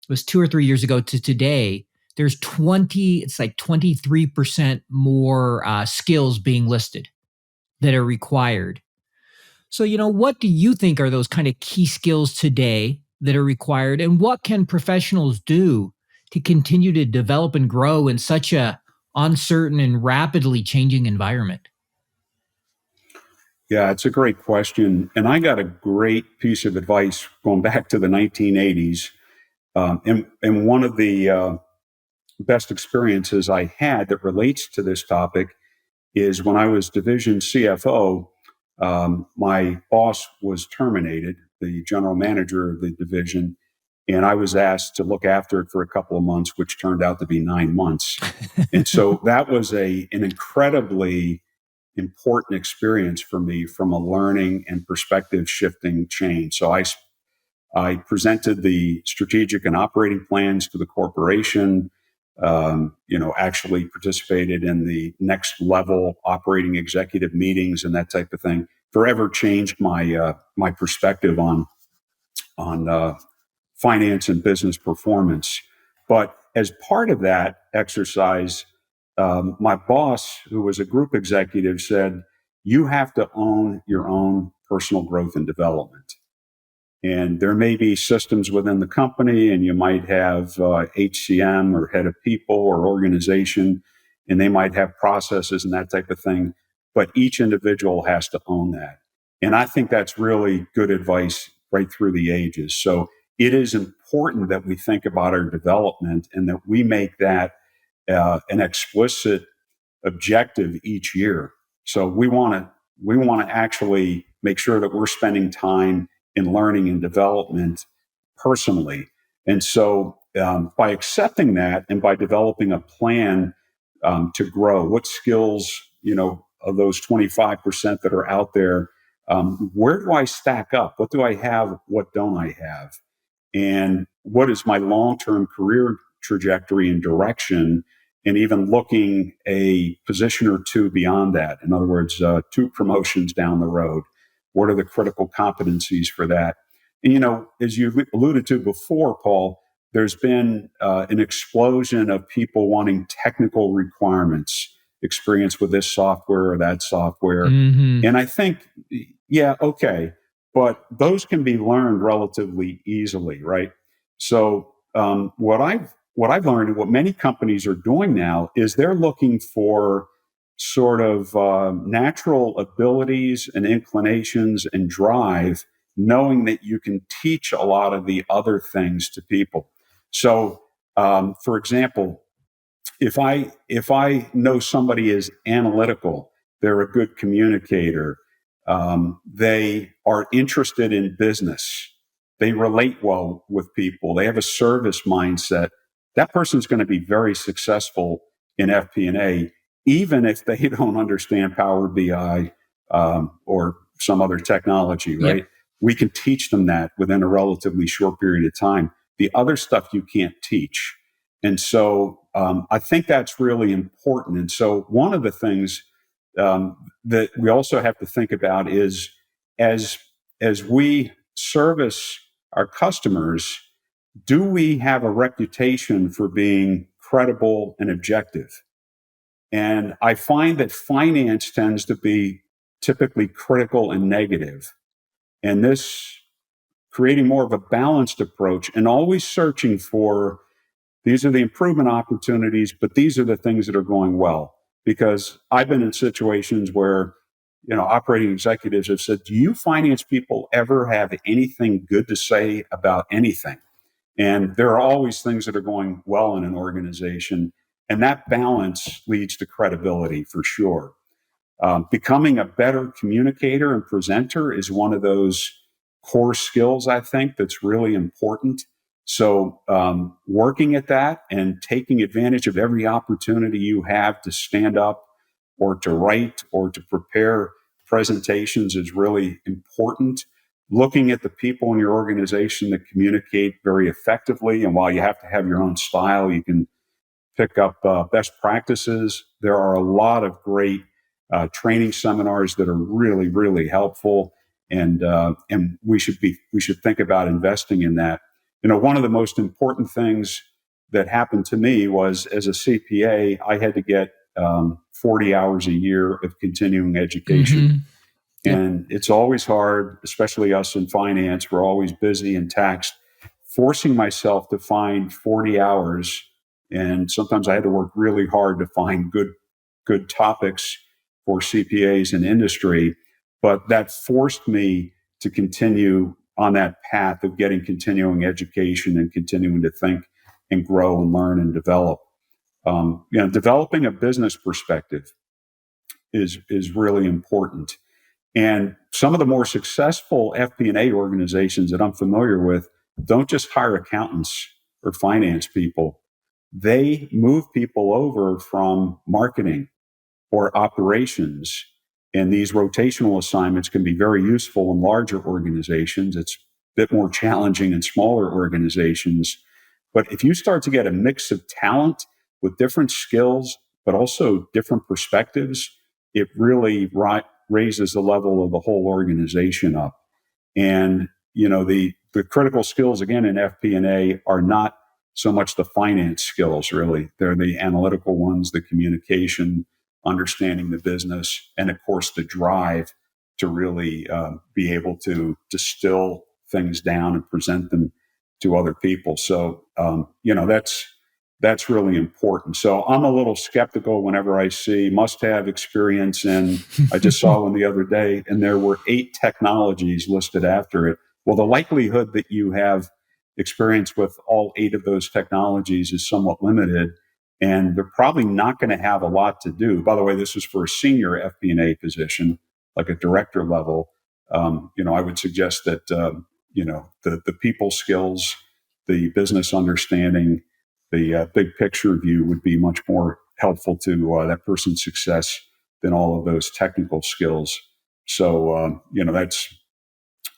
it was 2 or 3 years ago, to today, there's 23% more skills being listed that are required. So, what do you think are those kind of key skills today that are required? And what can professionals do to continue to develop and grow in such a uncertain and rapidly changing environment? Yeah, it's a great question. And I got a great piece of advice going back to the 1980s. And one of the best experiences I had that relates to this topic is when I was division CFO. My boss was terminated, the general manager of the division, and I was asked to look after it for a couple of months, which turned out to be 9 months. And so that was an incredibly important experience for me, from a learning and perspective shifting change. So I presented the strategic and operating plans to the corporation, actually participated in the next level operating executive meetings and that type of thing. Forever changed my perspective on finance and business performance. But as part of that exercise, my boss, who was a group executive, said, you have to own your own personal growth and development. And there may be systems within the company, and you might have HCM or head of people or organization, and they might have processes and that type of thing. But each individual has to own that. And I think that's really good advice right through the ages. So it is important that we think about our development and that we make that an explicit objective each year. So we want to actually make sure that we're spending time in learning and development personally. And so by accepting that and by developing a plan to grow, what skills, of those 25% that are out there, where do I stack up? What do I have? What don't I have? And what is my long-term career trajectory and direction? And even looking a position or two beyond that. In other words, 2 promotions down the road. What are the critical competencies for that? And, as you alluded to before, Paul, there's been an explosion of people wanting technical requirements, experience with this software or that software. Mm-hmm. And I think, yeah, okay, but those can be learned relatively easily, right? So what I've learned and what many companies are doing now is they're looking for sort of natural abilities and inclinations and drive, knowing that you can teach a lot of the other things to people. So, for example, if I know somebody is analytical, they're a good communicator, they are interested in business, they relate well with people, they have a service mindset, that person's going to be very successful in FP&A, even if they don't understand Power BI or some other technology, right? Yep. We can teach them that within a relatively short period of time. The other stuff you can't teach. And so I think that's really important. And so one of the things that we also have to think about is as we service our customers, do we have a reputation for being credible and objective? And I find that finance tends to be typically critical and negative. And this creating more of a balanced approach and always searching for these are the improvement opportunities, but these are the things that are going well. Because I've been in situations where, operating executives have said, do you finance people ever have anything good to say about anything? And there are always things that are going well in an organization. And that balance leads to credibility for sure. Becoming a better communicator and presenter is one of those core skills, I think, that's really important. So working at that and taking advantage of every opportunity you have to stand up or to write or to prepare presentations is really important. Looking at the people in your organization that communicate very effectively, and while you have to have your own style, you can pick up best practices. There are a lot of great training seminars that are really, really helpful, and we should think about investing in that. One of the most important things that happened to me was, as a CPA, I had to get 40 hours a year of continuing education. Mm-hmm. Yep. And it's always hard, especially us in finance. We're always busy and taxed. Forcing myself to find 40 hours, and sometimes I had to work really hard to find good topics for CPAs in industry. But that forced me to continue on that path of getting continuing education and continuing to think and grow and learn and develop. Developing a business perspective is really important. And some of the more successful FP&A organizations that I'm familiar with don't just hire accountants or finance people. They move people over from marketing or operations. And these rotational assignments can be very useful in larger organizations. It's a bit more challenging in smaller organizations. But if you start to get a mix of talent with different skills, but also different perspectives, it really raises the level of the whole organization up. And, the critical skills, again, in FP&A are not so much the finance skills, really. They're the analytical ones, the communication, understanding the business, and of course, the drive to really be able to distill things down and present them to other people. So, that's really important. So I'm a little skeptical whenever I see must-have experience. And I just saw one the other day, and there were 8 technologies listed after it. Well, the likelihood that you have experience with all 8 of those technologies is somewhat limited, and they're probably not going to have a lot to do. By the way, this is for a senior FP&A position, like a director level. I would suggest that the people skills, the business understanding, the big picture view would be much more helpful to that person's success than all of those technical skills. So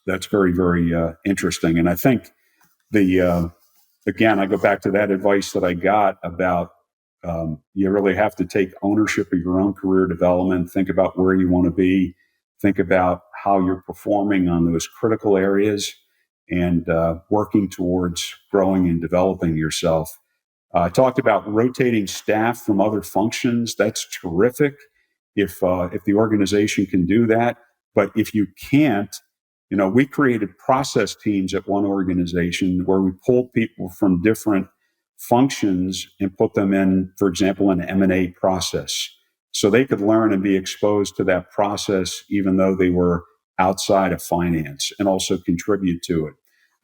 that's very, very interesting. And I think again, I go back to that advice that I got about you really have to take ownership of your own career development, think about where you want to be, think about how you're performing on those critical areas, and working towards growing and developing yourself. I talked about rotating staff from other functions. That's terrific if the organization can do that. But if you can't, we created process teams at one organization where we pulled people from different functions and put them in, for example, an M&A process, so they could learn and be exposed to that process, even though they were outside of finance, and also contribute to it.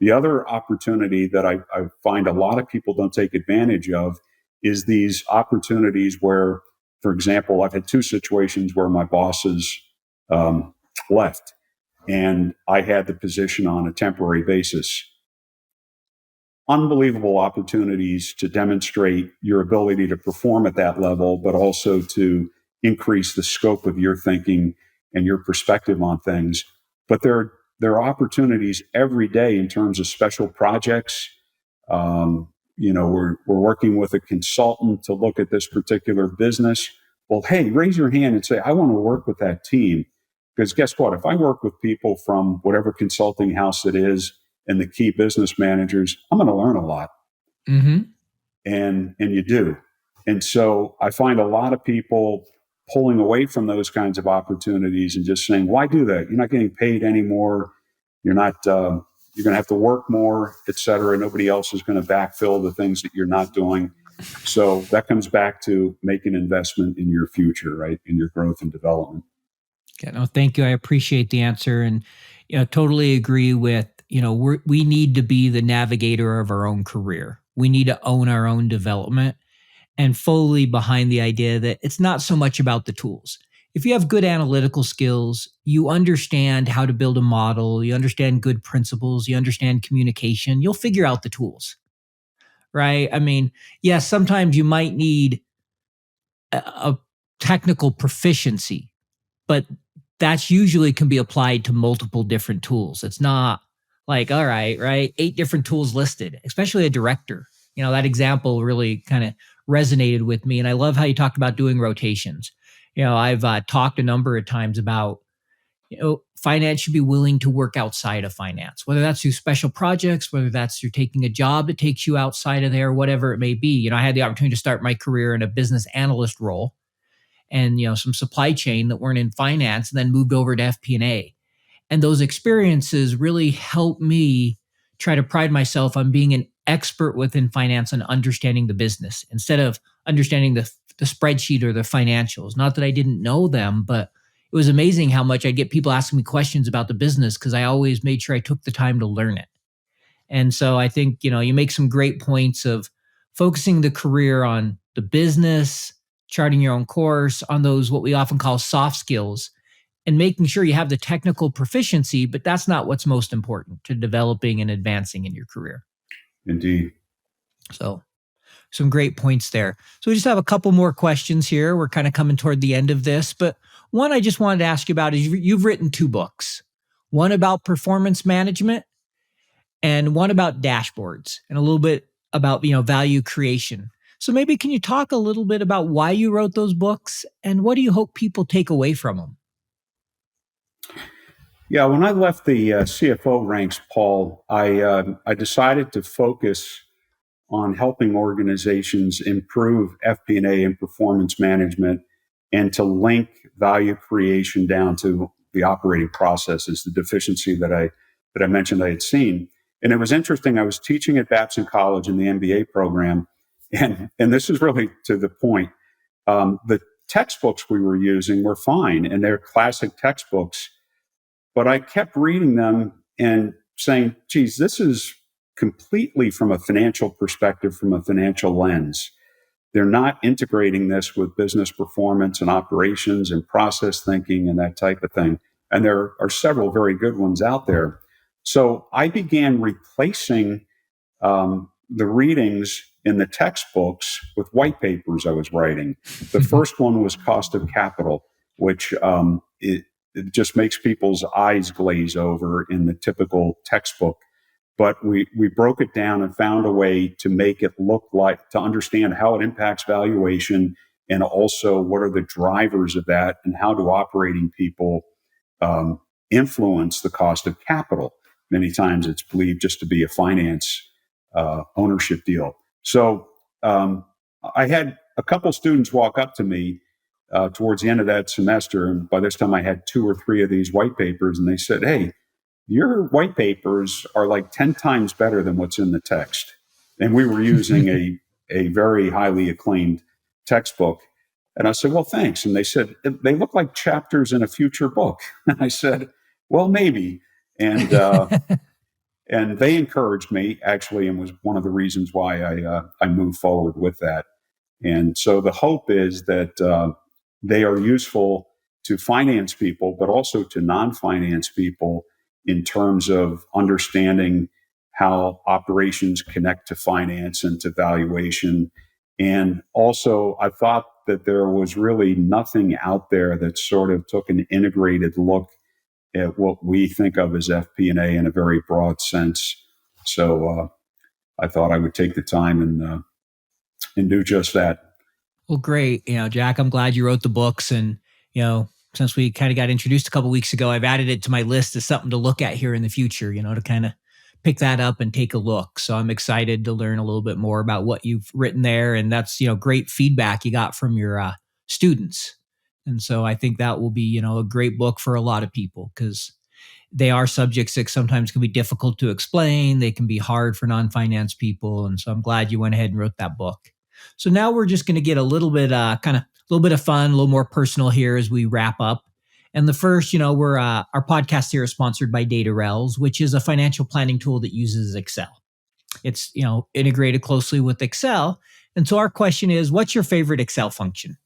The other opportunity that I find a lot of people don't take advantage of is these opportunities where, for example, I've had 2 situations where my bosses left, and I had the position on a temporary basis. Unbelievable opportunities to demonstrate your ability to perform at that level, but also to increase the scope of your thinking and your perspective on things. But there are opportunities every day in terms of special projects. We're working with a consultant to look at this particular business. Well, hey, raise your hand and say, I want to work with that team. Because guess what? If I work with people from whatever consulting house it is and the key business managers, I'm going to learn a lot. Mm-hmm. And you do. And so I find a lot of people pulling away from those kinds of opportunities and just saying, why do that? You're not getting paid anymore. You're not, you're going to have to work more, et cetera. Nobody else is going to backfill the things that you're not doing. So that comes back to make an investment in your future, right? In your growth and development. Yeah, no, thank you. I appreciate the answer, and totally agree with, we need to be the navigator of our own career. We need to own our own development, and fully behind the idea that it's not so much about the tools. If you have good analytical skills, you understand how to build a model, you understand good principles, you understand communication, you'll figure out the tools, right? I mean, yes, sometimes you might need a technical proficiency, but that's usually can be applied to multiple different tools. It's not like, all right, 8 different tools listed, especially a director. That example really kind of resonated with me. And I love how you talked about doing rotations. I've talked a number of times about, finance should be willing to work outside of finance, whether that's through special projects, whether that's through taking a job that takes you outside of there, whatever it may be. I had the opportunity to start my career in a business analyst role, and some supply chain that weren't in finance, and then moved over to FP&A. And those experiences really helped me try to pride myself on being an expert within finance and understanding the business instead of understanding the spreadsheet or the financials. Not that I didn't know them, but it was amazing how much I'd get people asking me questions about the business because I always made sure I took the time to learn it. And so I think, you make some great points of focusing the career on the business, charting your own course, on those what we often call soft skills, and making sure you have the technical proficiency, but that's not what's most important to developing and advancing in your career. Indeed. So some great points there. So we just have a couple more questions here. We're kind of coming toward the end of this, but one I just wanted to ask you about is you've written 2 books, one about performance management and one about dashboards, and a little bit about, value creation. So maybe can you talk a little bit about why you wrote those books and what do you hope people take away from them? Yeah, when I left the CFO ranks, Paul, I decided to focus on helping organizations improve FP&A and performance management and to link value creation down to the operating processes, the deficiency that I mentioned I had seen. And it was interesting. I was teaching at Babson College in the MBA program, and this is really to the point. The textbooks we were using were fine, and they're classic textbooks, but I kept reading them and saying, geez, this is completely from a financial perspective, from a financial lens. They're not integrating this with business performance and operations and process thinking and that type of thing. And there are several very good ones out there. So I began replacing the readings in the textbooks with white papers I was writing. The first one was Cost of Capital, which it just makes people's eyes glaze over in the typical textbook. But we broke it down and found a way to make it look like, to understand how it impacts valuation and also what are the drivers of that and how do operating people influence the cost of capital. Many times it's believed just to be a finance ownership deal. So I had a couple students walk up to me towards the end of that semester, and by this time I had 2 or 3 of these white papers, and they said, hey, your white papers are like 10 times better than what's in the text. And we were using a very highly acclaimed textbook. And I said, well, thanks. And they said, they look like chapters in a future book. And I said, well, maybe. And and they encouraged me, actually, and was one of the reasons why I moved forward with that. And so the hope is that they are useful to finance people, but also to non-finance people in terms of understanding how operations connect to finance and to valuation. And also, I thought that there was really nothing out there that sort of took an integrated look at what we think of as FP&A in a very broad sense. So I thought I would take the time and do just that. Well, great. Jack, I'm glad you wrote the books. And, since we kind of got introduced a couple of weeks ago, I've added it to my list as something to look at here in the future, to kind of pick that up and take a look. So I'm excited to learn a little bit more about what you've written there. And that's, great feedback you got from your students. And so I think that will be, a great book for a lot of people because they are subjects that sometimes can be difficult to explain. They can be hard for non-finance people. And so I'm glad you went ahead and wrote that book. So now we're just going to get a little bit of fun, a little more personal here as we wrap up. And the first, we're our podcast here is sponsored by Datarails, which is a financial planning tool that uses Excel. It's, integrated closely with Excel. And so our question is, what's your favorite Excel function?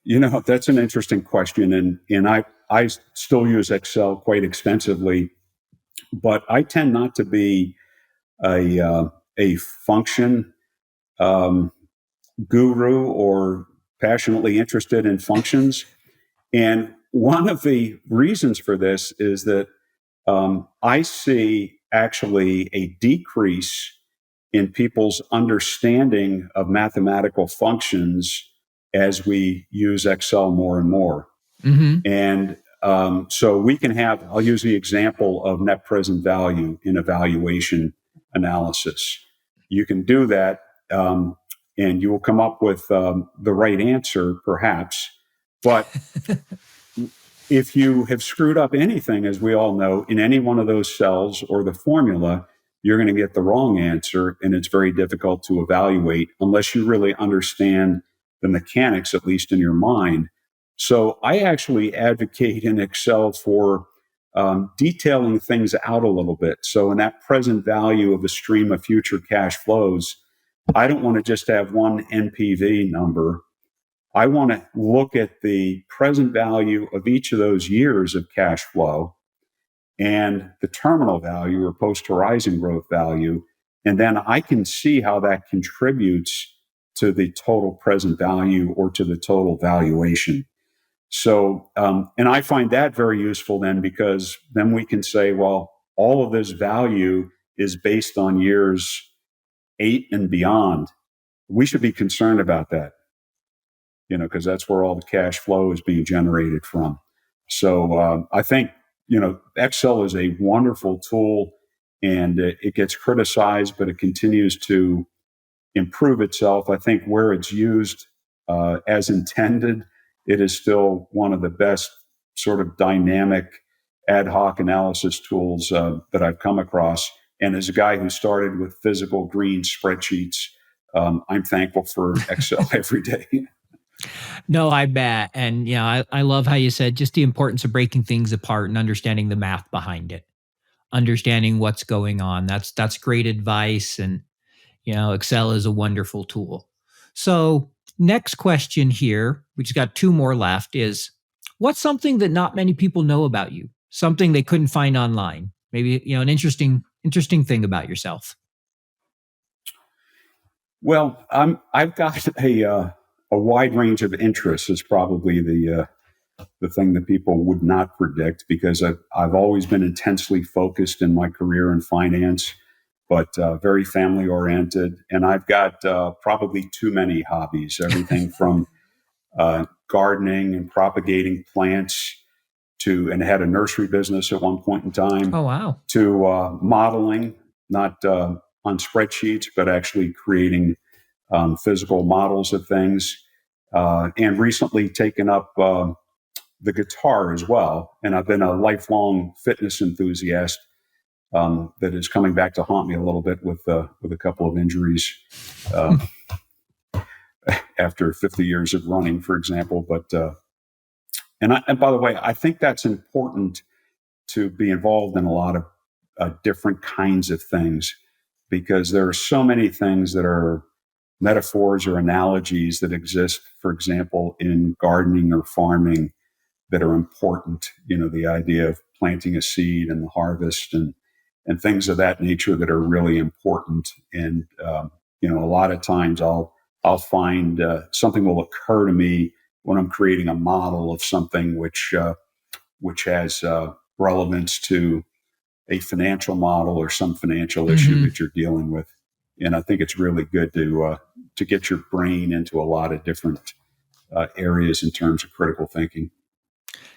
That's an interesting question. And I still use Excel quite extensively, but I tend not to be a function guru or passionately interested in functions. And one of the reasons for this is that I see actually a decrease in people's understanding of mathematical functions as we use Excel more and more. Mm-hmm. And so we can I'll use the example of net present value in evaluation analysis. You can do that, and you will come up with the right answer, perhaps. But if you have screwed up anything, as we all know, in any one of those cells or the formula, you're going to get the wrong answer, and it's very difficult to evaluate unless you really understand the mechanics, at least in your mind. So I actually advocate in Excel for detailing things out a little bit. So in that present value of a stream of future cash flows, I don't want to just have one NPV number. I want to look at the present value of each of those years of cash flow and the terminal value or post-horizon growth value. And then I can see how that contributes to the total present value or to the total valuation. So, and I find that very useful then because then we can say, well, all of this value is based on years 8 and beyond. We should be concerned about that, because that's where all the cash flow is being generated from. So I think, Excel is a wonderful tool and it gets criticized, but it continues to improve itself. I think where it's used as intended, it is still one of the best sort of dynamic ad hoc analysis tools that I've come across. And as a guy who started with physical green spreadsheets, I'm thankful for Excel every day. No, I bet. And I love how you said just the importance of breaking things apart and understanding the math behind it, understanding what's going on. That's great advice. And Excel is a wonderful tool. So next question here, we just got two more left, is what's something that not many people know about you? Something they couldn't find online? Maybe, an interesting thing about yourself. Well, I've got a wide range of interests is probably the thing that people would not predict, because I've always been intensely focused in my career in finance, but very family oriented. And I've got probably too many hobbies, everything from gardening and propagating plants and had a nursery business at one point in time. Oh, wow. To modeling, not on spreadsheets, but actually creating physical models of things. And recently taken up the guitar as well. And I've been a lifelong fitness enthusiast that is coming back to haunt me a little bit with a couple of injuries after 50 years of running, for example. But and by the way, I think that's important to be involved in a lot of different kinds of things, because there are so many things that are metaphors or analogies that exist, for example, in gardening or farming that are important. The idea of planting a seed and the harvest and things of that nature that are really important. And, a lot of times I'll find something will occur to me when I'm creating a model of something which has relevance to a financial model or some financial issue that you're dealing with. And I think it's really good to get your brain into a lot of different areas in terms of critical thinking.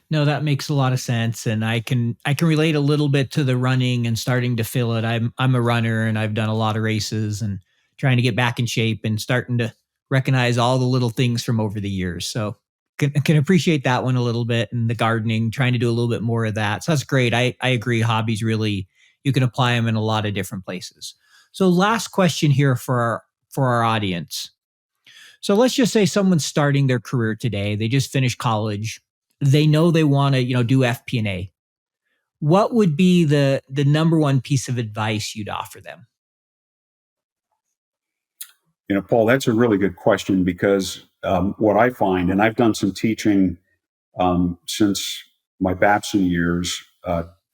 No, that makes a lot of sense, and I can relate a little bit to the running and starting to feel it. I'm a runner, and I've done a lot of races and trying to get back in shape and starting to recognize all the little things from over the years. So can appreciate that one a little bit, and the gardening, trying to do a little bit more of that. So that's great. I agree. Hobbies really, you can apply them in a lot of different places. So last question here for our audience. So let's just say someone's starting their career today. They just finished college. They know they want to, do FP&A. What would be the number one piece of advice you'd offer them? Paul, that's a really good question, because what I find, and I've done some teaching since my Babson years,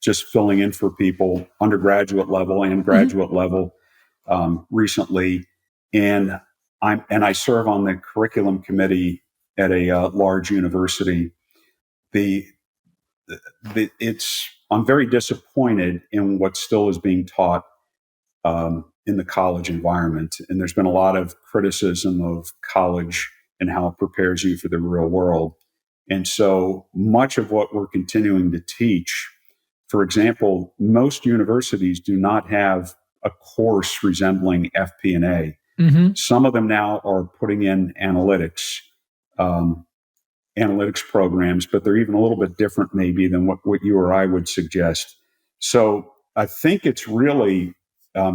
just filling in for people, undergraduate level and graduate level recently. And I serve on the curriculum committee at a large university. I'm very disappointed in what still is being taught in the college environment. And there's been a lot of criticism of college and how it prepares you for the real world. And so much of what we're continuing to teach, for example, most universities do not have a course resembling FP&A. Some of them now are putting in analytics programs, but they're even a little bit different maybe than what you or I would suggest. So I think it's really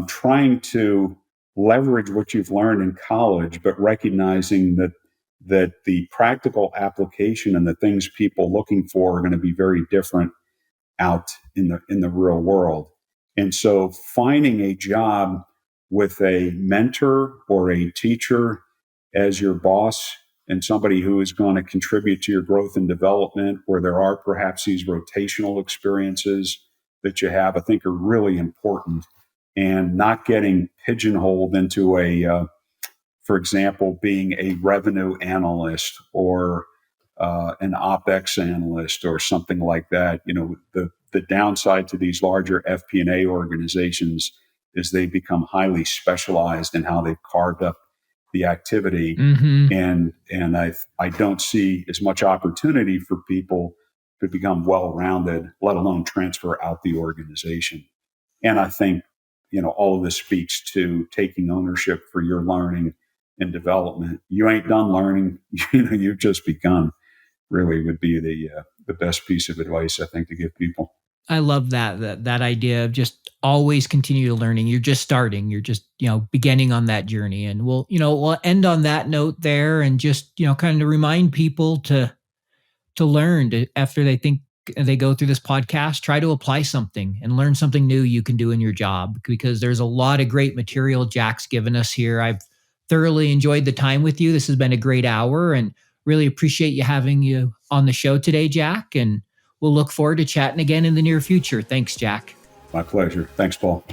trying to leverage what you've learned in college, but recognizing that the practical application and the things people looking for are going to be very different out in the real world. And so finding a job with a mentor or a teacher as your boss, and somebody who is going to contribute to your growth and development, where there are perhaps these rotational experiences that you have, I think are really important. And not getting pigeonholed into for example, being a revenue analyst or an OpEx analyst or something like that. The downside to these larger FP&A organizations is they become highly specialized in how they've carved up the activity. And I don't see as much opportunity for people to become well-rounded, let alone transfer out the organization. And I think, all of this speaks to taking ownership for your learning and development. You ain't done learning, you've just begun. Really would be the best piece of advice I think to give people. I love that idea of just always continue learning. You're just starting. You're just, beginning on that journey. And we'll end on that note there and just, kind of remind people to learn after they go through this podcast, try to apply something and learn something new you can do in your job, because there's a lot of great material Jack's given us here. I've thoroughly enjoyed the time with you. This has been a great hour and really appreciate you having you on the show today, Jack. And we'll look forward to chatting again in the near future. Thanks, Jack. My pleasure. Thanks, Paul.